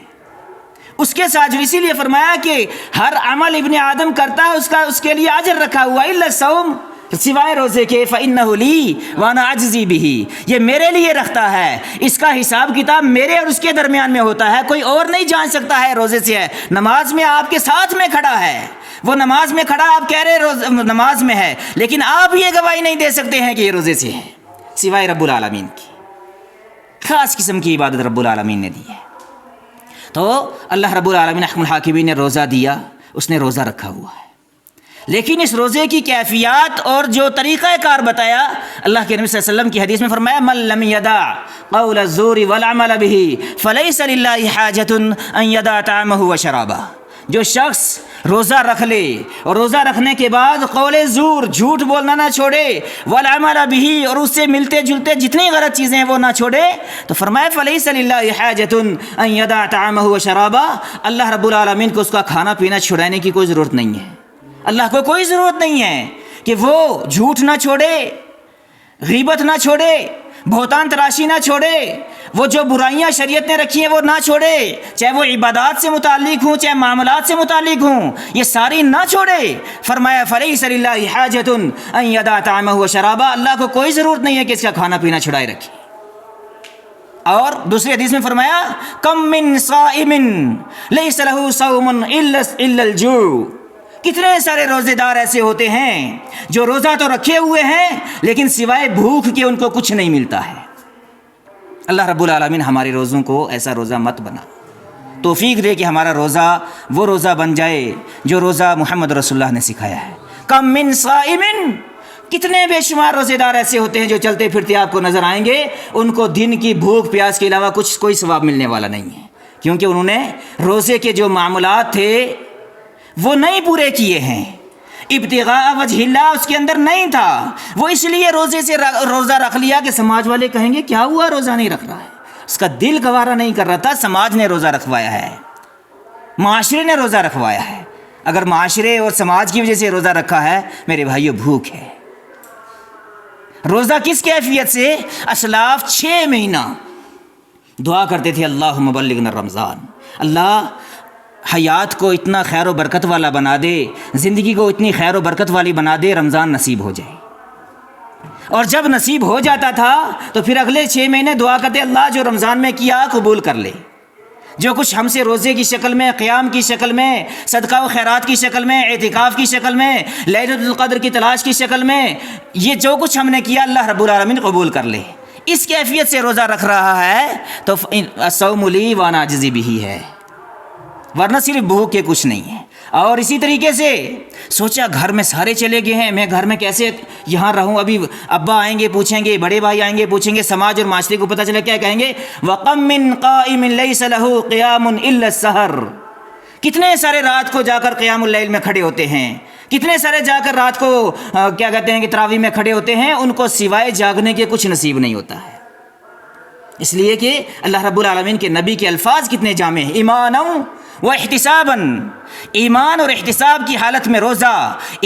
اس کے ساتھ، اسی لیے فرمایا کہ ہر عمل ابن آدم کرتا ہے اس کا اس کے لیے اجر رکھا ہوا، الا الصوم، سوائے روزے کے فَإِنَّهُ لِي وَأَنَا أَجْزِي بِهِ، یہ میرے لیے رکھتا ہے، اس کا حساب کتاب میرے اور اس کے درمیان میں ہوتا ہے، کوئی اور نہیں جان سکتا ہے روزے سے ہے۔ نماز میں آپ کے ساتھ میں کھڑا ہے، وہ نماز میں کھڑا، آپ کہہ رہے نماز میں ہے، لیکن آپ یہ گواہی نہیں دے سکتے ہیں کہ یہ روزے سے ہے، سوائے رب العالمین کی۔ خاص قسم کی عبادت رب العالمین نے دی ہے۔ تو اللہ رب العالمین احکم الحاکمین نے روزہ دیا، اس نے روزہ رکھا ہوا ہے، لیکن اس روزے کی کیفیات اور جو طریقہ کار بتایا، اللہ کے نبی صلی اللہ علیہ وسلم کی حدیث میں فرمایا من لم يدع قول الزور والعمل به فليس لله حاجة ان يدع طعامه وشرابه، جو شخص روزہ رکھ لے اور روزہ رکھنے کے بعد قول زور، جھوٹ بولنا نہ چھوڑے، والعمل به، اور اس سے ملتے جلتے جتنی غلط چیزیں ہیں وہ نہ چھوڑے، تو فرمایا فلیس للہ حاجۃ ان یدع طعامہ وشرابہ، اللہ رب العالمین کو اس کا کھانا پینا چھڑانے کی کوئی ضرورت نہیں ہے۔ اللہ کو کوئی ضرورت نہیں ہے کہ وہ جھوٹ نہ چھوڑے، غیبت نہ چھوڑے، بہتان تراشی نہ چھوڑے، وہ جو برائیاں شریعت نے رکھی ہیں وہ نہ چھوڑے، چاہے وہ عبادات سے متعلق ہوں، چاہے معاملات سے متعلق ہوں، یہ ساری نہ چھوڑے۔ فرمایا فلیس للہ حاجۃ ان یدع طعامہ وشرابہ، اللہ کو کوئی ضرورت نہیں ہے کہ اس کا کھانا پینا چھڑائے رکھے۔ اور دوسری حدیث میں فرمایا کم من صائم لیس لہ صوم الا الجوع، کتنے سارے روزے دار ایسے ہوتے ہیں جو روزہ تو رکھے ہوئے ہیں لیکن سوائے بھوک کے ان کو کچھ نہیں ملتا ہے۔ اللہ رب العالمین ہمارے روزوں کو ایسا روزہ مت بنا، توفیق دے کہ ہمارا روزہ وہ روزہ بن جائے جو روزہ محمد رسول اللہ نے سکھایا ہے۔ کم من صائم، کتنے بے شمار روزے دار ایسے ہوتے ہیں جو چلتے پھرتے آپ کو نظر آئیں گے، ان کو دن کی بھوک پیاس کے علاوہ کچھ کوئی ثواب ملنے والا نہیں ہے، کیونکہ انہوں نے روزے کے جو معاملات تھے وہ نہیں پورے کیے ہیں، ابتغاء وجہ اللہ اس کے اندر نہیں تھا، وہ اس لیے روزے سے روزہ رکھ لیا کہ سماج والے کہیں گے کیا ہوا روزہ نہیں رکھ رہا ہے، اس کا دل گوارا نہیں کر رہا تھا، سماج نے روزہ رکھوایا ہے، معاشرے نے روزہ رکھوایا ہے۔ اگر معاشرے اور سماج کی وجہ سے روزہ رکھا ہے میرے بھائیو، بھوک ہے۔ روزہ کس کیفیت سے؟ اسلاف 6 مہینہ دعا کرتے تھے اللہم بلغنا رمضان، اللہ حیات کو اتنا خیر و برکت والا بنا دے، زندگی کو اتنی خیر و برکت والی بنا دے، رمضان نصیب ہو جائے۔ اور جب نصیب ہو جاتا تھا تو پھر اگلے 6 مہینے دعا کرتے اللہ جو رمضان میں کیا قبول کر لے، جو کچھ ہم سے روزے کی شکل میں، قیام کی شکل میں، صدقہ و خیرات کی شکل میں، اعتکاف کی شکل میں، لیلۃ القدر کی تلاش کی شکل میں، یہ جو کچھ ہم نے کیا اللہ رب العالمین قبول کر لے۔ اس کیفیت سے روزہ رکھ رہا ہے تو الصوم لی وانا اجزی بہ ہے، ورنہ صرف بھوک کے کچھ نہیں ہے۔ اور اسی طریقے سے سوچا گھر میں سارے چلے گئے ہیں، میں گھر میں کیسے یہاں رہوں، ابھی ابا آئیں گے پوچھیں گے، بڑے بھائی آئیں گے پوچھیں گے، سماج اور معاشرے کو پتہ چلا کیا کہیں گے، وَقَمْ مِنْ قَائِمٍ لَيْسَ لَهُ قِيَامٌ إِلَّا السَّحَرُ، کتنے سارے رات کو جا کر قیام اللیل میں کھڑے ہوتے ہیں، کتنے سارے جا کر رات کو کیا کہتے ہیں کہ تراویح میں کھڑے ہوتے ہیں، ان کو سوائے جاگنے کے کچھ نصیب نہیں ہوتا ہے، اس لیے کہ اللہ رب العالمین کے نبی کے الفاظ کتنے جامع ہیں، ایماناً و احتساباً، ایمان اور احتساب کی حالت میں روزہ،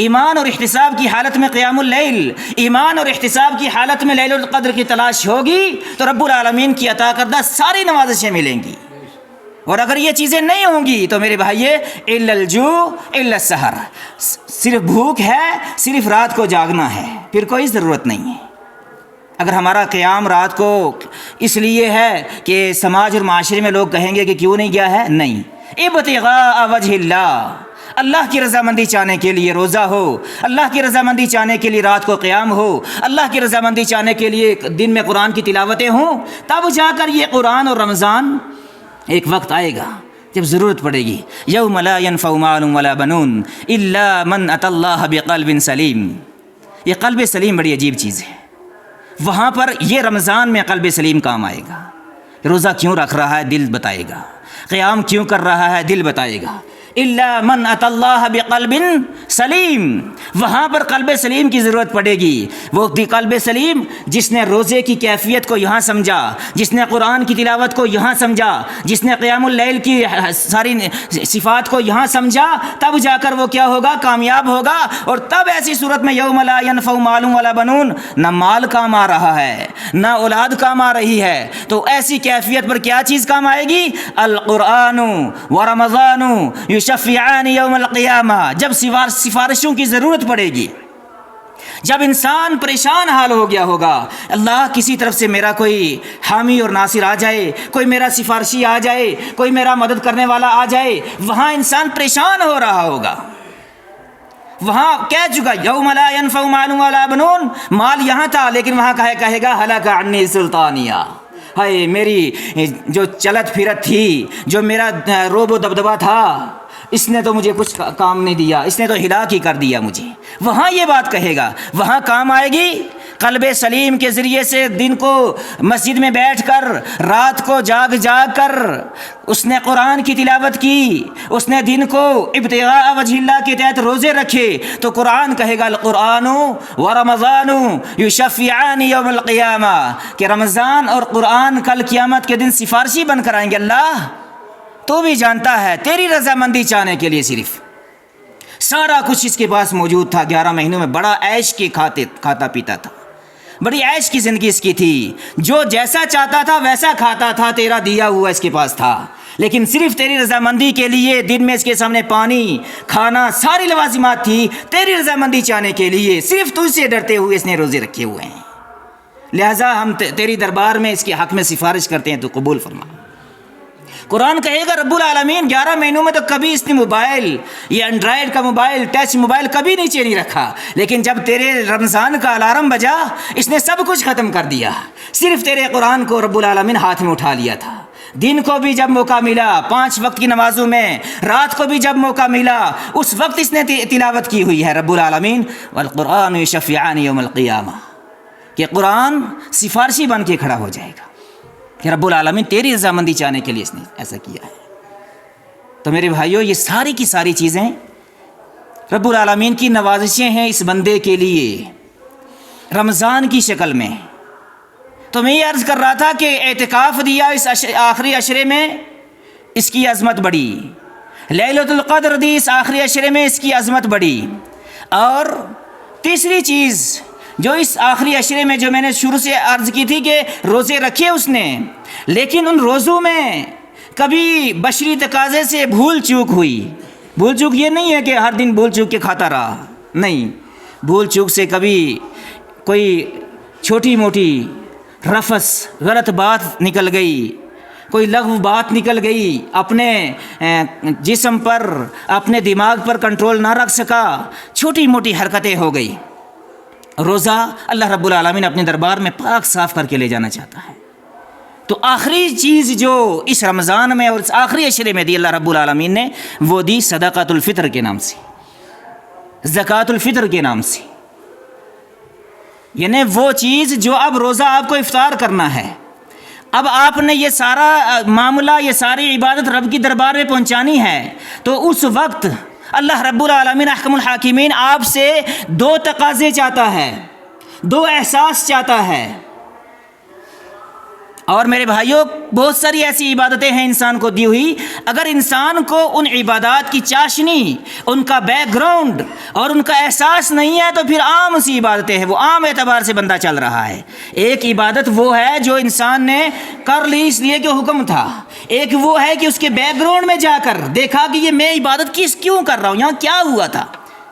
ایمان اور احتساب کی حالت میں قیام اللیل، ایمان اور احتساب کی حالت میں لیلۃ القدر کی تلاش ہوگی تو رب العالمین کی عطا کردہ ساری نوازشیں ملیں گی۔ اور اگر یہ چیزیں نہیں ہوں گی تو میرے بھائیے الا الجوع الا السحر، صرف بھوک ہے، صرف رات کو جاگنا ہے، پھر کوئی ضرورت نہیں ہے۔ اگر ہمارا قیام رات کو اس لیے ہے کہ سماج اور معاشرے میں لوگ کہیں گے کہ کیوں نہیں گیا ہے، نہیں، ابتغاء وجہ اللہ کی رضامندی چاہنے کے لیے روزہ ہو، اللہ کی رضامندی چاہنے کے لیے رات کو قیام ہو، اللہ کی رضامندی چاہنے کے لیے دن میں قرآن کی تلاوتیں ہوں، تب جا کر یہ قرآن اور رمضان ایک وقت آئے گا جب ضرورت پڑے گی، یوم لا ینفع مال ولا بنون الا من اتى اللہ بقلب سلیم۔ یہ قلب سلیم بڑی عجیب چیز ہے، وہاں پر یہ رمضان میں قلب سلیم کام آئے گا۔ روزہ کیوں رکھ رہا ہے دل بتائے گا، قیام کیوں کر رہا ہے دل بتائے گا۔ الا من اتى اللہ بقلب سلیم، وہاں پر قلب سلیم کی ضرورت پڑے گی۔ وہ قلب سلیم جس نے روزے کی کیفیت کو یہاں سمجھا، جس نے قرآن کی تلاوت کو یہاں سمجھا، جس نے قیام اللیل کی ساری صفات کو یہاں سمجھا، تب جا کر وہ کیا ہوگا، کامیاب ہوگا۔ اور تب ایسی صورت میں یوم لا ینفع مال ولا بنون، نہ مال کام آ رہا ہے نہ اولاد کام آ رہی ہے، تو ایسی کیفیت پر کیا چیز کام آئے گی، القرآن ورمضان یشفعان یوم القیامہ، جب سفارشوں کی ضرورت پڑے گی، جب انسان پریشان حال ہو گیا ہوگا، اللہ کسی طرف سے میرا کوئی حامی اور ناصر آ جائے، کوئی میرا سفارشی آ جائے، کوئی میرا مدد کرنے والا آ جائے، وہاں انسان پریشان ہو رہا ہوگا. وہاں کہہ چکا یوم لا ينفع مال ولا بنون، مال یہاں تھا لیکن وہاں کہے گا ہلاک عنی سلطانیہ، ہائے میری جو چلت پھرت تھی، جو میرا روب و دبدبا تھا، اس نے تو مجھے کچھ کام نہیں دیا، اس نے تو ہلاک ہی کر دیا مجھے. وہاں یہ بات کہے گا. وہاں کام آئے گی قلب سلیم کے ذریعے سے. دن کو مسجد میں بیٹھ کر، رات کو جاگ کر اس نے قرآن کی تلاوت کی، اس نے دن کو ابتغاء وجہ اللہ کے تحت روزے رکھے، تو قرآن کہے گا القرآن و رمضان یشفعان یوم القیامہ، کہ رمضان اور قرآن کل قیامت کے دن سفارشی بن کر آئیں گے. اللہ تو بھی جانتا ہے تیری رضامندی چاہنے کے لیے صرف سارا کچھ اس کے پاس موجود تھا. 11 مہینوں میں بڑا عیش کے کھاتا پیتا تھا، بڑی عیش کی زندگی اس کی تھی، جو جیسا چاہتا تھا ویسا کھاتا تھا، تیرا دیا ہوا اس کے پاس تھا. لیکن صرف تیری رضامندی کے لیے دن میں اس کے سامنے پانی، کھانا، ساری لوازمات تھی. تیری رضامندی چاہنے کے لیے صرف تجھ سے ڈرتے ہوئے اس نے روزے رکھے ہوئے ہیں. لہٰذا ہم تیری دربار میں اس کے حق میں سفارش کرتے ہیں، تو قبول فرما. قرآن کہے گا رب العالمین 11 مہینوں میں تو کبھی اس نے موبائل، یہ اینڈرائڈ کا موبائل، ٹچ موبائل کبھی نیچے نہیں رکھا، لیکن جب تیرے رمضان کا الارم بجا اس نے سب کچھ ختم کر دیا. صرف تیرے قرآن کو رب العالمین ہاتھ میں اٹھا لیا تھا. دن کو بھی جب موقع ملا 5 وقت کی نمازوں میں، رات کو بھی جب موقع ملا اس وقت اس نے تلاوت کی ہوئی ہے رب العالمین والقرآن یشفعان یوم القیامہ، کہ قرآن سفارشی بن کے کھڑا ہو جائے گا کہ رب العالمین تیری رضامندی چاہنے کے لیے اس نے ایسا کیا ہے. تو میرے بھائیوں، یہ ساری کی ساری چیزیں رب العالمین کی نوازشیں ہیں اس بندے کے لیے رمضان کی شکل میں. تو میں یہ عرض کر رہا تھا کہ اعتکاف دیا اس آخری عشرے میں، اس کی عظمت بڑی. لیلۃ القدر دی اس آخری عشرے میں، اس کی عظمت بڑی. اور تیسری چیز جو اس آخری عشرے میں، جو میں نے شروع سے عرض کی تھی کہ روزے رکھے اس نے، لیکن ان روزوں میں کبھی بشری تقاضے سے بھول چوک ہوئی. بھول چوک یہ نہیں ہے کہ ہر دن بھول چوک کے کھاتا رہا، نہیں، بھول چوک سے کبھی کوئی چھوٹی موٹی رفس غلط بات نکل گئی، کوئی لغو بات نکل گئی، اپنے جسم پر، اپنے دماغ پر کنٹرول نہ رکھ سکا، چھوٹی موٹی حرکتیں ہو گئی. روزہ اللہ رب العالمین اپنے دربار میں پاک صاف کر کے لے جانا چاہتا ہے. تو آخری چیز جو اس رمضان میں اور اس آخری عشرے میں دی اللہ رب العالمین نے، وہ دی صدقۃ الفطر کے نام سے، زکوٰۃ الفطر کے نام سے. یعنی وہ چیز جو اب روزہ آپ کو افطار کرنا ہے، اب آپ نے یہ سارا معاملہ، یہ ساری عبادت رب کی دربار میں پہنچانی ہے، تو اس وقت اللہ رب العالمین احکم الحاکمین آپ سے 2 تقاضے چاہتا ہے، 2 احساس چاہتا ہے. اور میرے بھائیوں، بہت ساری ایسی عبادتیں ہیں انسان کو دی ہوئی، اگر انسان کو ان عبادات کی چاشنی، ان کا بیک گراؤنڈ اور ان کا احساس نہیں ہے، تو پھر عام سی عبادتیں ہیں، وہ عام اعتبار سے بندہ چل رہا ہے. ایک عبادت وہ ہے جو انسان نے کر لی اس لیے کہ حکم تھا، ایک وہ ہے کہ اس کے بیک گراؤنڈ میں جا کر دیکھا کہ یہ میں عبادت کیوں کر رہا ہوں، یہاں کیا ہوا تھا.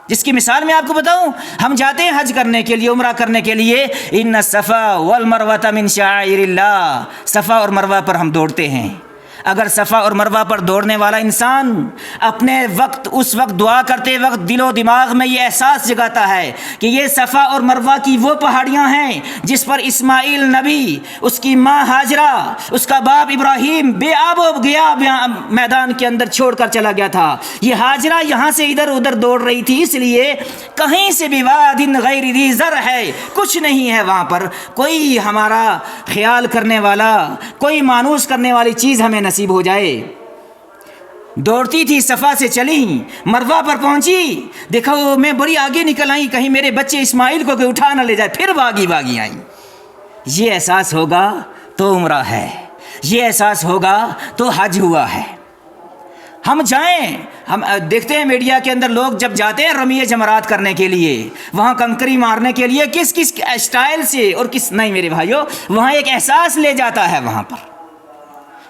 جس کی مثال میں آپ کو بتاؤں، ہم جاتے ہیں حج کرنے کے لیے، عمرہ کرنے کے لیے، ان الصفا والمروہ من شعائر اللہ، صفا اور مروہ پر ہم دوڑتے ہیں. اگر صفا اور مروہ پر دوڑنے والا انسان اپنے اس وقت دعا کرتے وقت دل و دماغ میں یہ احساس جگاتا ہے کہ یہ صفا اور مروہ کی وہ پہاڑیاں ہیں جس پر اسماعیل نبی، اس کی ماں ہاجرہ، اس کا باپ ابراہیم بے آب و گیا میدان کے اندر چھوڑ کر چلا گیا تھا. یہ ہاجرہ یہاں سے ادھر ادھر دوڑ رہی تھی، اس لیے کہیں سے بھی وادٍ غیر ذی زرع ہے، کچھ نہیں ہے وہاں پر، کوئی ہمارا خیال کرنے والا، کوئی مانوس کرنے والی چیز ہمیں نصیب ہو جائے. دوڑتی تھی، صفا سے چلی، مروہ پر پہنچی، دیکھا وہ میں بڑی آگے نکل آئی، کہیں میرے بچے اسماعیل کو کوئی اٹھا نہ لے جائے، پھر باغی آئی. یہ احساس ہوگا تو عمرہ ہے، یہ احساس ہوگا تو حج ہوا ہے. ہم جائیں، ہم دیکھتے ہیں میڈیا کے اندر لوگ جب جاتے ہیں رمیے جمرات کرنے کے لیے، وہاں کنکری مارنے کے لیے کس اسٹائل سے اور کس نہیں، میرے بھائیوں وہاں ایک احساس لے جاتا ہے وہاں پر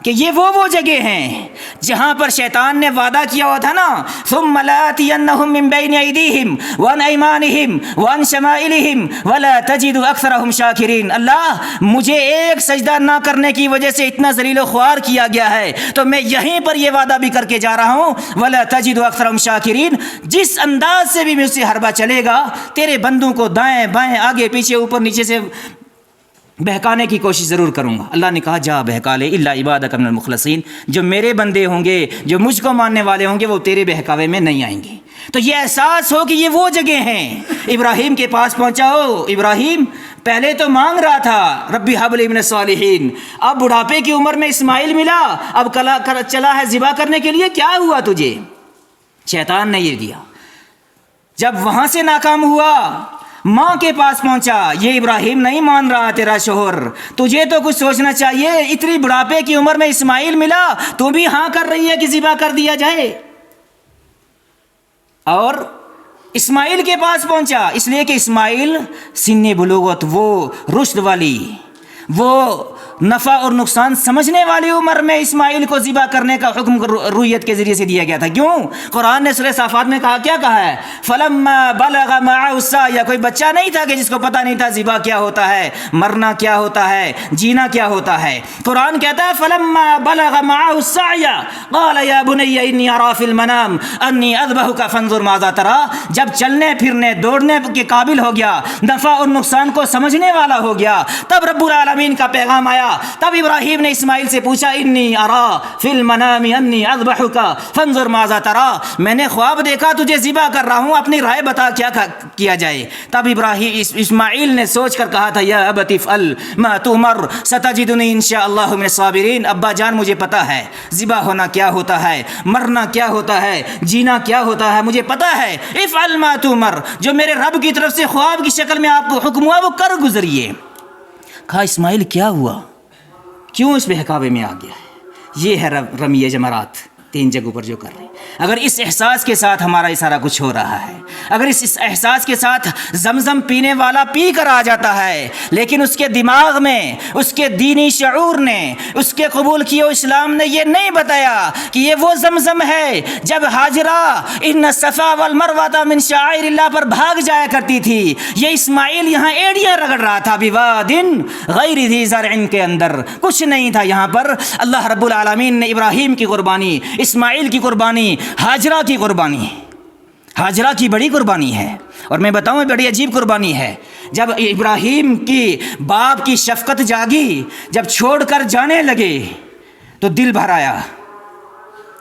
کہ یہ وہ جگہ ہیں جہاں پر شیطان نے وعدہ کیا ہوا تھا نا، ثم لآتینہم من بین ایدیہم وعن ایمانہم وعن شمائلہم ولا تجد اکثرہم شاکرین۔ اللہ مجھے ایک سجدہ نہ کرنے کی وجہ سے اتنا ذلیل و خوار کیا گیا ہے، تو میں یہیں پر یہ وعدہ بھی کر کے جا رہا ہوں، ولا تجد اکثرہم شاکرین، جس انداز سے بھی مجھ سے حربہ چلے گا تیرے بندوں کو دائیں بائیں آگے پیچھے اوپر نیچے سے بہکانے کی کوشش ضرور کروں گا۔ اللہ نے کہا جا بہکا لے، الا عبادک من المخلصین، جو میرے بندے ہوں گے، جو مجھ کو ماننے والے ہوں گے، وہ تیرے بہکاوے میں نہیں آئیں گے۔ تو یہ احساس ہو کہ یہ وہ جگہ ہیں۔ ابراہیم کے پاس پہنچاؤ، ابراہیم پہلے تو مانگ رہا تھا ربی حب لی من الصالحین، اب بڑھاپے کی عمر میں اسماعیل ملا، اب چلا ہے ذبح کرنے کے لیے، کیا ہوا تجھے؟ شیطان نے یہ دیا۔ جب وہاں سے ناکام ہوا، ماں کے پاس پہنچا، یہ ابراہیم نہیں مان رہا تیرا شوہر، تجھے تو کچھ سوچنا چاہیے، اتنی بڑھاپے کی عمر میں اسماعیل ملا، تو بھی ہاں کر رہی ہے کہ ذبح کر دیا جائے۔ اور اسماعیل کے پاس پہنچا، اس لیے کہ اسماعیل سن بلوغت، وہ رشد والی، وہ نفع اور نقصان سمجھنے والی عمر میں اسماعیل کو ذبح کرنے کا حکم رویت کے ذریعے سے دیا گیا تھا۔ کیوں؟ قرآن نے سورہ صافات میں کہا، کیا کہا ہے؟ فلما بلغ معه السعي، کوئی بچہ نہیں تھا کہ جس کو پتہ نہیں تھا ذبح کیا ہوتا ہے، مرنا کیا ہوتا ہے، جینا کیا ہوتا ہے۔ قرآن کہتا ہے فلما بلغ معه السعي قال يا بني اني ارى في المنام اني اذبحك فانظر ماذا ترى، جب چلنے پھرنے دوڑنے کے قابل ہو گیا، نفع اور نقصان کو سمجھنے والا ہو گیا، تب رب العالمین کا پیغام آیا۔ تب ابراہیم نے اسماعیل سے پوچھا، انی ارا فی المنام انی اذبحک فانظر ماذا ترى، میں نے خواب دیکھا تجھے ذبح کر رہا ہوں، اپنی رائے بتا کیا کیا جائے۔ تب اسماعیل نے سوچ کر کہا تھا، یا ابت افعل ما تؤمر ستجدنی انشاءاللہ من الصابرین، ابا جان مجھے پتہ ہے ذبح ہونا کیا ہوتا ہے، مرنا کیا ہوتا ہے، جینا کیا ہوتا ہے، مجھے پتہ ہے، افعل ما تؤمر، جو میرے رب کی طرف سے خواب کی شکل میں آپ کو حکم ہوا وہ کر گزریے۔ کہا اسماعیل کیا ہوا، کیوں اس بہکاوے میں آ گیا ہے؟ یہ ہے رمیہ جمرات، 3 جگہوں پر جو کر رہے ہیں۔ اگر اس احساس کے ساتھ ہمارا یہ سارا کچھ ہو رہا ہے، اگر اس احساس کے ساتھ زمزم پینے والا پی کر آ جاتا ہے، لیکن اس کے دماغ میں، اس کے دینی شعور نے، اس کے قبول کیے اسلام نے یہ نہیں بتایا کہ یہ وہ زمزم ہے جب ہاجرہ ان الصفا والمروہ من شعائر اللہ پر بھاگ جایا کرتی تھی، یہ اسماعیل یہاں ایڑیاں رگڑ رہا تھا، بواد غیر ذی زرع کے اندر کچھ نہیں تھا۔ یہاں پر اللہ رب العالمین نے ابراہیم کی قربانی، اسماعیل کی قربانی، ہاجرہ کی قربانی، ہاجرہ کی بڑی قربانی ہے، اور میں بتاؤں بڑی عجیب قربانی ہے۔ جب ابراہیم کی باپ کی شفقت جاگی، جب چھوڑ کر جانے لگے تو دل بھر آیا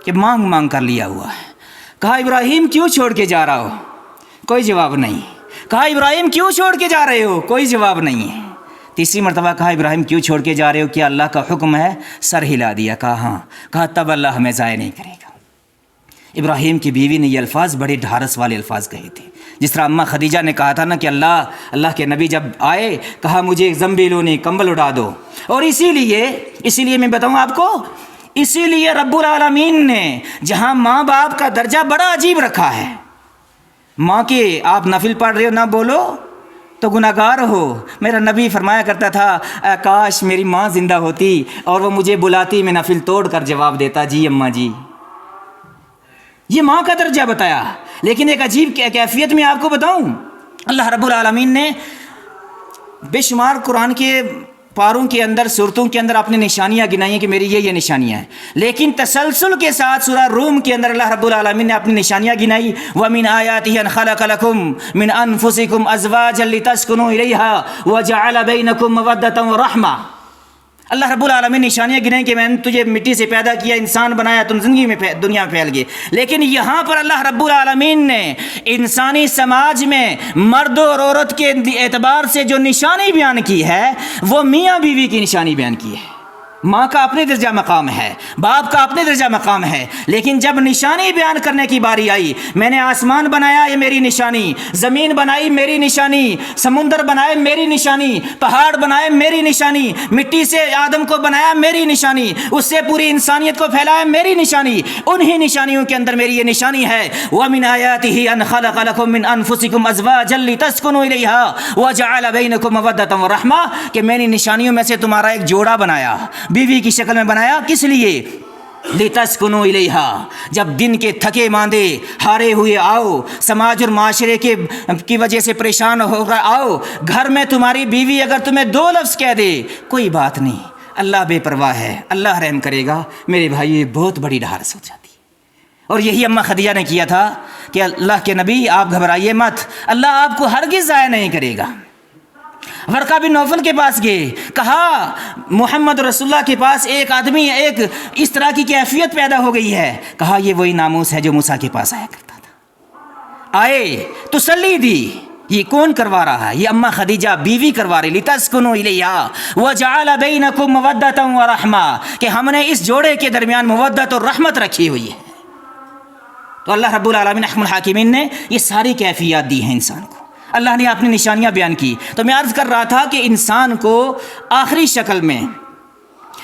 کہ مانگ مانگ کر لیا ہوا ہے۔ کہا ابراہیم کیوں چھوڑ کے جا رہا ہو؟ کوئی جواب نہیں۔ کہا ابراہیم کیوں چھوڑ کے جا رہے ہو؟ کوئی جواب نہیں ہے۔ تیسری مرتبہ کہا ابراہیم کیوں چھوڑ کے جا رہے ہو، کیا اللہ کا حکم ہے؟ سر ہلا دیا، کہا ہاں۔ کہا تب اللہ ہمیں ضائع نہیں کرے گا۔ ابراہیم کی بیوی نے یہ الفاظ بڑے ڈھارس والے الفاظ کہے تھے، جس طرح اماں خدیجہ نے کہا تھا نا کہ اللہ کے نبی جب آئے کہا مجھے ایک زنبیلونی کمبل اڑا دو، اور اسی لیے میں بتاؤں آپ کو، اسی لیے رب العالمین نے جہاں ماں باپ کا درجہ بڑا عجیب رکھا ہے، ماں کے آپ نفل پڑھ رہے ہو نہ بولو تو گناہگار ہو۔ میرا نبی فرمایا کرتا تھا کاش میری ماں زندہ ہوتی اور وہ مجھے بلاتی، میں نفل توڑ کر جواب دیتا جی اماں جی۔ یہ ماں کا درجہ بتایا، لیکن ایک عجیب کیفیت میں آپ کو بتاؤں، اللہ رب العالمین نے بے شمار قرآن کے پاروں کے اندر، صورتوں کے اندر اپنی نشانیاں گنائی ہیں کہ میری یہ نشانیاں ہیں، لیکن تسلسل کے ساتھ سورہ روم کے اندر اللہ رب العالمین نے اپنی نشانیاں گنائی، وَمِنْ آيَاتِهِ أَنْ خَلَقَ لَكُم مِّنْ أَنفُسِكُمْ أَزْوَاجًا لِتَسْكُنُوا إِلَيْهَا وَجَعَلَ بَيْنَكُم مَّوَدَّةً وَرَحْمَةً۔ اللہ رب العالمین نشانیاں گنائیں کہ میں نے تجھے مٹی سے پیدا کیا، انسان بنایا، تم زندگی میں دنیا میں پھیل گئے، لیکن یہاں پر اللہ رب العالمین نے انسانی سماج میں مرد اور عورت کے اعتبار سے جو نشانی بیان کی ہے وہ میاں بیوی کی نشانی بیان کی ہے۔ ماں کا اپنے درجہ مقام ہے، باپ کا اپنے درجہ مقام ہے، لیکن جب نشانی بیان کرنے کی باری آئی، میں نے آسمان بنایا یہ میری نشانی، زمین بنائی میری نشانی، سمندر بنائے میری نشانی، پہاڑ بنائے میری نشانی، مٹی سے آدم کو بنایا میری نشانی، اس سے پوری انسانیت کو پھیلایا میری نشانی، انہی نشانیوں کے اندر میری یہ نشانی ہے، وَمِنْ آيَاتِهِ أَنْ خَلَقَ لَكُم مِّنْ أَنفُسِكُمْ أَزْوَاجًا لِتَسْكُنُوا إِلَيْهَا وَجَعَلَ بَيْنَكُم مَّوَدَّةً وَرَحْمَةً، کہ میں نے نشانیوں میں سے تمہارا ایک جوڑا بنایا، بیوی کی شکل میں بنایا کس لیے؟ لتسکنوا الیہا، جب دن کے تھکے ماندے ہارے ہوئے آؤ، سماج اور معاشرے کی وجہ سے پریشان ہو کر آؤ، گھر میں تمہاری بیوی اگر تمہیں 2 لفظ کہہ دے کوئی بات نہیں، اللہ بے پرواہ ہے، اللہ رحم کرے گا، میرے بھائی یہ بہت بڑی ڈھارس ہو جاتی ہے۔ اور یہی اماں خدیجہ نے کیا تھا کہ اللہ کے نبی آپ گھبرائیے مت، اللہ آپ کو ہرگز ضائع نہیں کرے گا۔ ورقہ بن نوفل کے پاس گئے، کہا محمد رسول اللہ کے پاس ایک آدمی ایک اس طرح کی کیفیت پیدا ہو گئی ہے، کہا یہ وہی ناموس ہے جو موسیٰ کے پاس آیا کرتا تھا۔ آئے تسلی دی، یہ کون کروا رہا ہے؟ یہ اماں خدیجہ بیوی کروا رہی، لتسکنوا الیہا وجعل بینکم مودۃ ورحمہ، کہ ہم نے اس جوڑے کے درمیان مودت اور رحمت رکھی ہوئی ہے۔ تو اللہ رب العالمین احکم الحاکمین نے یہ ساری کیفیات دی ہیں انسان کو، اللہ نے اپنی نشانیاں بیان کی۔ تو میں عرض کر رہا تھا کہ انسان کو آخری شکل میں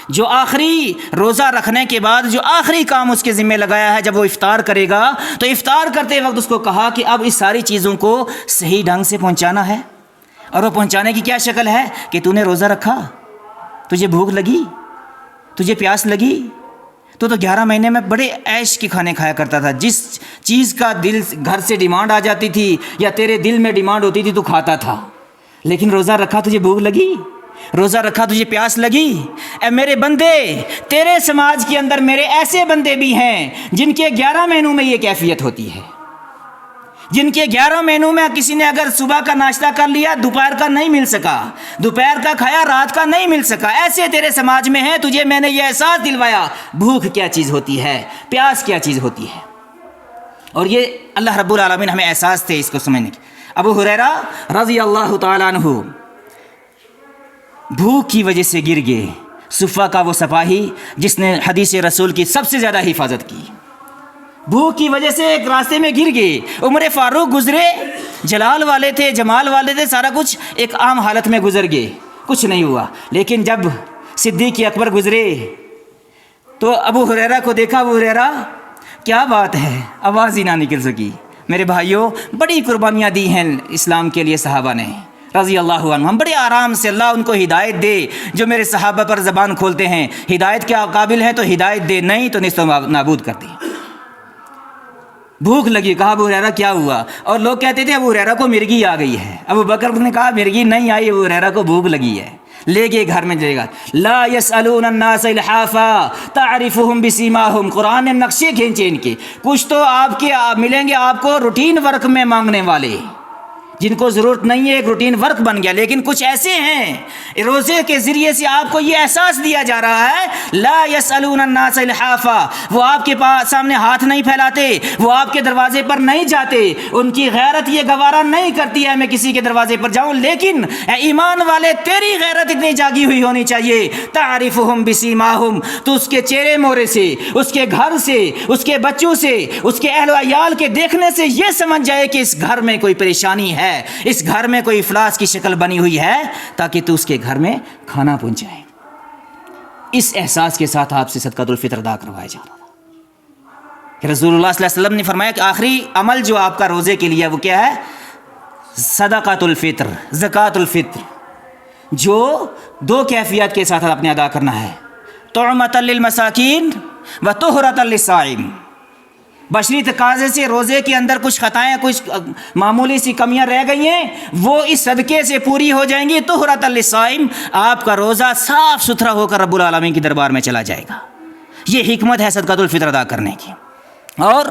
جو آخری روزہ رکھنے کے بعد جو آخری کام اس کے ذمہ لگایا ہے، جب وہ افطار کرے گا تو افطار کرتے وقت اس کو کہا کہ اب اس ساری چیزوں کو صحیح ڈھنگ سے پہنچانا ہے۔ اور وہ پہنچانے کی کیا شکل ہے کہ تو نے روزہ رکھا، تجھے بھوک لگی، تجھے پیاس لگی، تو 11 مہینے میں بڑے عیش کے کھانے کھایا کرتا تھا، جس چیز کا دل گھر سے ڈیمانڈ آ جاتی تھی یا تیرے دل میں ڈیمانڈ ہوتی تھی تو کھاتا تھا۔ لیکن روزہ رکھا تجھے بھوک لگی، روزہ رکھا تجھے پیاس لگی۔ اے میرے بندے، تیرے سماج کے اندر میرے ایسے بندے بھی ہیں جن کے 11 مہینوں میں یہ کیفیت ہوتی ہے، جن کے 11 مہینوں میں کسی نے اگر صبح کا ناشتہ کر لیا، دوپہر کا نہیں مل سکا، دوپہر کا کھایا، رات کا نہیں مل سکا، ایسے تیرے سماج میں ہیں۔ تجھے میں نے یہ احساس دلوایا بھوک کیا چیز ہوتی ہے، پیاس کیا چیز ہوتی ہے، اور یہ اللہ رب العالمین ہمیں احساس تھے اس کو سمجھنے کی۔ ابو ہریرہ رضی اللہ تعالیٰ عنہ بھوک کی وجہ سے گر گئے، صفہ کا وہ سپاہی جس نے حدیث رسول کی سب سے زیادہ حفاظت کی، بھوک کی وجہ سے ایک راستے میں گر گئے۔ عمر فاروق گزرے، جلال والے تھے، جمال والے تھے، سارا کچھ ایک عام حالت میں گزر گئے، کچھ نہیں ہوا۔ لیکن جب صدیق اکبر گزرے تو ابو ہریرہ کو دیکھا، ابو ہریرہ کیا بات ہے، آواز ہی نہ نکل سکی۔ میرے بھائیوں، بڑی قربانیاں دی ہیں اسلام کے لیے صحابہ نے رضی اللہ عنہ، ہم بڑے آرام سے، اللہ ان کو ہدایت دے، جو میرے صحابہ پر زبان کھولتے ہیں، ہدایت کے قابل ہیں تو ہدایت دے، نہیں تو نیست و نابود کر دے۔ بھوک لگی، کہا ابو ہریرہ کیا ہوا؟ اور لوگ کہتے تھے ابو ہریرہ کو مرغی آ گئی ہے۔ ابو بکر نے کہا مرغی نہیں آئی، ابو ہریرہ کو بھوک لگی ہے، لے گئے گھر میں لے گا۔ لا يسألون الناس الحافا تعرفهم بسیماہم، قرآن نے نقشے کھینچے ان کے، کچھ تو آپ کے ملیں گے آپ کو روٹین ورک میں مانگنے والے، جن کو ضرورت نہیں ہے، ایک روٹین ورک بن گیا، لیکن کچھ ایسے ہیں روزے کے ذریعے سے آپ کو یہ احساس دیا جا رہا ہے لا يسألون الناس الحافا، وہ آپ کے پاس سامنے ہاتھ نہیں پھیلاتے، وہ آپ کے دروازے پر نہیں جاتے، ان کی غیرت یہ گوارا نہیں کرتی ہے میں کسی کے دروازے پر جاؤں، لیکن اے ایمان والے تیری غیرت اتنی جاگی ہوئی ہونی چاہیے، تعرفهم بسیماہم، تو اس کے چہرے مورے سے، اس کے گھر سے، اس کے بچوں سے، اس کے اہل و عیال کے دیکھنے سے یہ سمجھ جائے کہ اس گھر میں کوئی پریشانی ہے، اس گھر میں کوئی افلاس کی شکل بنی ہوئی ہے، تاکہ تو اس کے گھر میں کھانا پہنچائے۔ اس احساس کے ساتھ آپ سے صدقۃ الفطر ادا کروایا جا رہا تھا۔ رسول اللہ صلی اللہ علیہ وسلم نے فرمایا کہ آخری عمل جو آپ کا روزے کے لیے وہ کیا ہے؟ صدقۃ الفطر، زکوٰۃ الفطر، جو 2 کیفیات کے ساتھ آپ نے ادا کرنا ہے، طعمۃ للمساکین و طہرۃ للصائم۔ بشری تقاضے سے روزے کے اندر کچھ خطائیں، کچھ معمولی سی کمیاں رہ گئی ہیں، وہ اس صدقے سے پوری ہو جائیں گی، طہرۃ للصائم، آپ کا روزہ صاف ستھرا ہو کر رب العالمین کی دربار میں چلا جائے گا۔ یہ حکمت ہے صدقۃ الفطر ادا کرنے کی۔ اور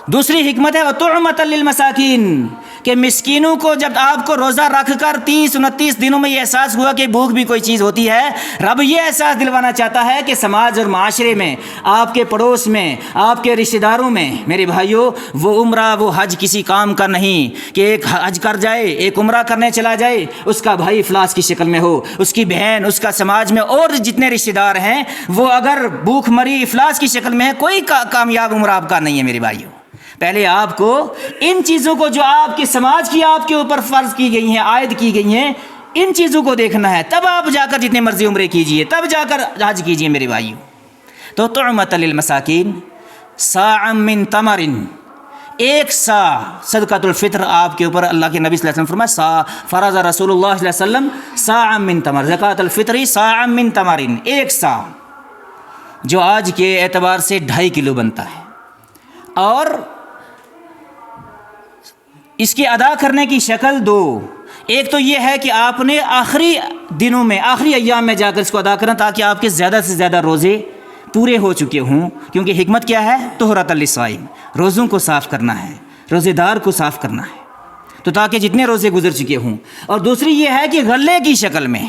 دوسری حکمت ہے وطعمۃ للمساکین، کہ مسکینوں کو جب آپ کو روزہ رکھ کر 30-29 دنوں میں یہ احساس ہوا کہ بھوک بھی کوئی چیز ہوتی ہے، رب یہ احساس دلوانا چاہتا ہے کہ سماج اور معاشرے میں، آپ کے پڑوس میں، آپ کے رشتہ داروں میں، میرے بھائیوں، وہ عمرہ وہ حج کسی کام کا نہیں کہ ایک حج کر جائے، ایک عمرہ کرنے چلا جائے، اس کا بھائی افلاس کی شکل میں ہو، اس کی بہن، اس کا سماج میں اور جتنے رشتہ دار ہیں وہ اگر بھوک مری افلاس کی شکل میں ہے، کوئی کامیاب عمرہ آپ کا نہیں ہے میرے بھائیوں۔ پہلے آپ کو ان چیزوں کو جو آپ کے سماج کی آپ کے اوپر فرض کی گئی ہیں، عائد کی گئی ہیں، ان چیزوں کو دیکھنا ہے، تب آپ جا کر جتنے مرضی عمرے کیجئے، تب جا کر حج کیجئے میرے بھائیوں۔ تو طعمۃ للمساکین صاع من تمر، 1 صاع صدقۃ الفطر آپ کے اوپر اللہ کے نبی صلی اللہ علیہ وسلم فرمایا، فرض رسول اللہ صلی اللہ علیہ وسلم صاع من تمر، زکوٰۃ الفطر صاع من تمر، 1 صاع۔ جو آج کے اعتبار سے 2.5 کلو بنتا ہے، اور اس کی ادا کرنے کی شکل 2، ایک تو یہ ہے کہ آپ نے آخری دنوں میں، آخری ایام میں جا کر اس کو ادا کرنا تاکہ آپ کے زیادہ سے زیادہ روزے پورے ہو چکے ہوں، کیونکہ حکمت کیا ہے؟ طہرۃ للصائم، روزوں کو صاف کرنا ہے، روزے دار کو صاف کرنا ہے، تو تاکہ جتنے روزے گزر چکے ہوں۔ اور دوسری یہ ہے کہ غلے کی شکل میں،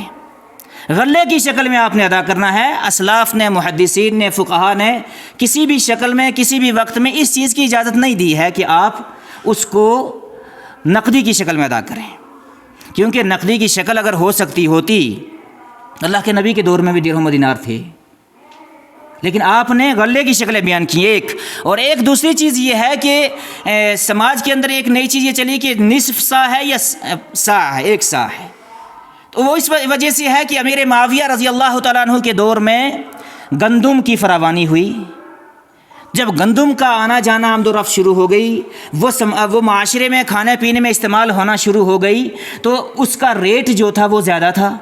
غلے کی شکل میں آپ نے ادا کرنا ہے۔ اسلاف نے، محدثین نے، فقہا نے کسی بھی شکل میں، کسی بھی وقت میں اس چیز کی اجازت نہیں دی ہے کہ آپ اس کو نقدی کی شکل میں ادا کریں، کیونکہ نقدی کی شکل اگر ہو سکتی ہوتی، اللہ کے نبی کے دور میں بھی درہم و دینار تھے، لیکن آپ نے غلے کی شکلیں بیان کی ایک۔ اور ایک دوسری چیز یہ ہے کہ سماج کے اندر ایک نئی چیز یہ چلی کہ نصف سا ہے یا سا ہے، 1 سا ہے، تو وہ اس وجہ سے ہے کہ امیر معاویہ رضی اللہ تعالیٰ عنہ کے دور میں گندم کی فراوانی ہوئی۔ جب گندم کا آنا جانا آمد و رفت شروع ہو گئی، وہ معاشرے میں کھانے پینے میں استعمال ہونا شروع ہو گئی، تو اس کا ریٹ جو تھا وہ زیادہ تھا۔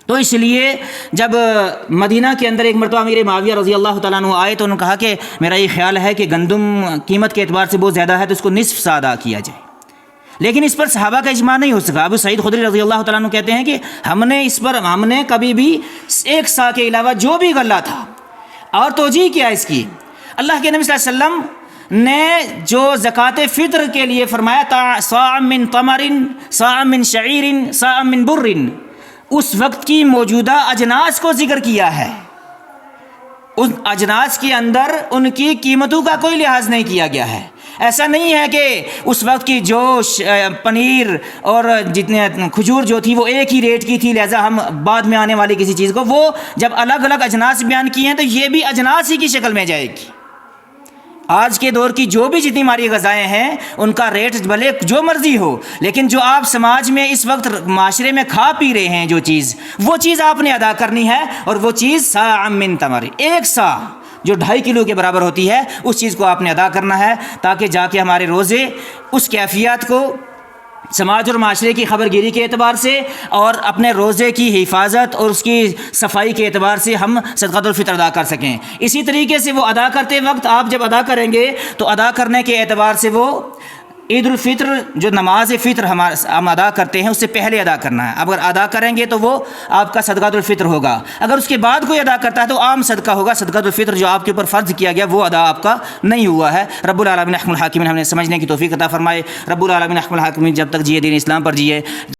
تو اس لیے جب مدینہ کے اندر ایک مرتبہ امیر معاویہ رضی اللہ تعالیٰ عنہ آئے تو انہوں نے کہا کہ میرا یہ خیال ہے کہ گندم قیمت کے اعتبار سے بہت زیادہ ہے، تو اس کو نصف سا ادا کیا جائے، لیکن اس پر صحابہ کا اجماع نہیں ہو سکا۔ ابو سعید خدری رضی اللہ تعالیٰ عنہ کہتے ہیں کہ ہم نے کبھی بھی 1 سا کے علاوہ جو بھی غلہ تھا، اور توجیہ کیا اس کی، اللہ کے نبی صلی اللہ علیہ وسلم نے جو زکوٰۃ فطر کے لیے فرمایا صاع من تمر، صاع من شعیر، صاع من بر، اس وقت کی موجودہ اجناس کو ذکر کیا ہے، ان اجناس کے اندر ان کی قیمتوں کا کوئی لحاظ نہیں کیا گیا ہے۔ ایسا نہیں ہے کہ اس وقت کی جو پنیر اور جتنے کھجور جو تھی وہ ایک ہی ریٹ کی تھی، لہذا ہم بعد میں آنے والی کسی چیز کو، وہ جب الگ الگ اجناس بیان کیے ہیں تو یہ بھی اجناس ہی کی شکل میں جائے گی۔ آج کے دور کی جو بھی جتنی ہماری غذائیں ہیں ان کا ریٹ بھلے جو مرضی ہو، لیکن جو آپ سماج میں اس وقت معاشرے میں کھا پی رہے ہیں جو چیز، وہ چیز آپ نے ادا کرنی ہے، اور وہ چیز صاع من تمر، 1 سا جو 2.5 کلو کے برابر ہوتی ہے، اس چیز کو آپ نے ادا کرنا ہے، تاکہ جا کے ہمارے روزے اس کیفیت کو سماج اور معاشرے کی خبرگیری کے اعتبار سے اور اپنے روزے کی حفاظت اور اس کی صفائی کے اعتبار سے ہم صدقۃ الفطر ادا کر سکیں۔ اسی طریقے سے وہ ادا کرتے وقت آپ جب ادا کریں گے تو ادا کرنے کے اعتبار سے وہ عید الفطر جو نماز فطر ہم ادا کرتے ہیں اس سے پہلے ادا کرنا ہے۔ اگر ادا کریں گے تو وہ آپ کا صدقۃ الفطر ہوگا، اگر اس کے بعد کوئی ادا کرتا ہے تو عام صدقہ ہوگا، صدقۃ الفطر جو آپ کے اوپر فرض کیا گیا وہ ادا آپ کا نہیں ہوا ہے۔ رب العالمین احکم الحاکمین ہم نے سمجھنے کی توفیق عطا فرمائے۔ رب العالمین احکم الحاکمین جب تک جیے دین اسلام پر جیے۔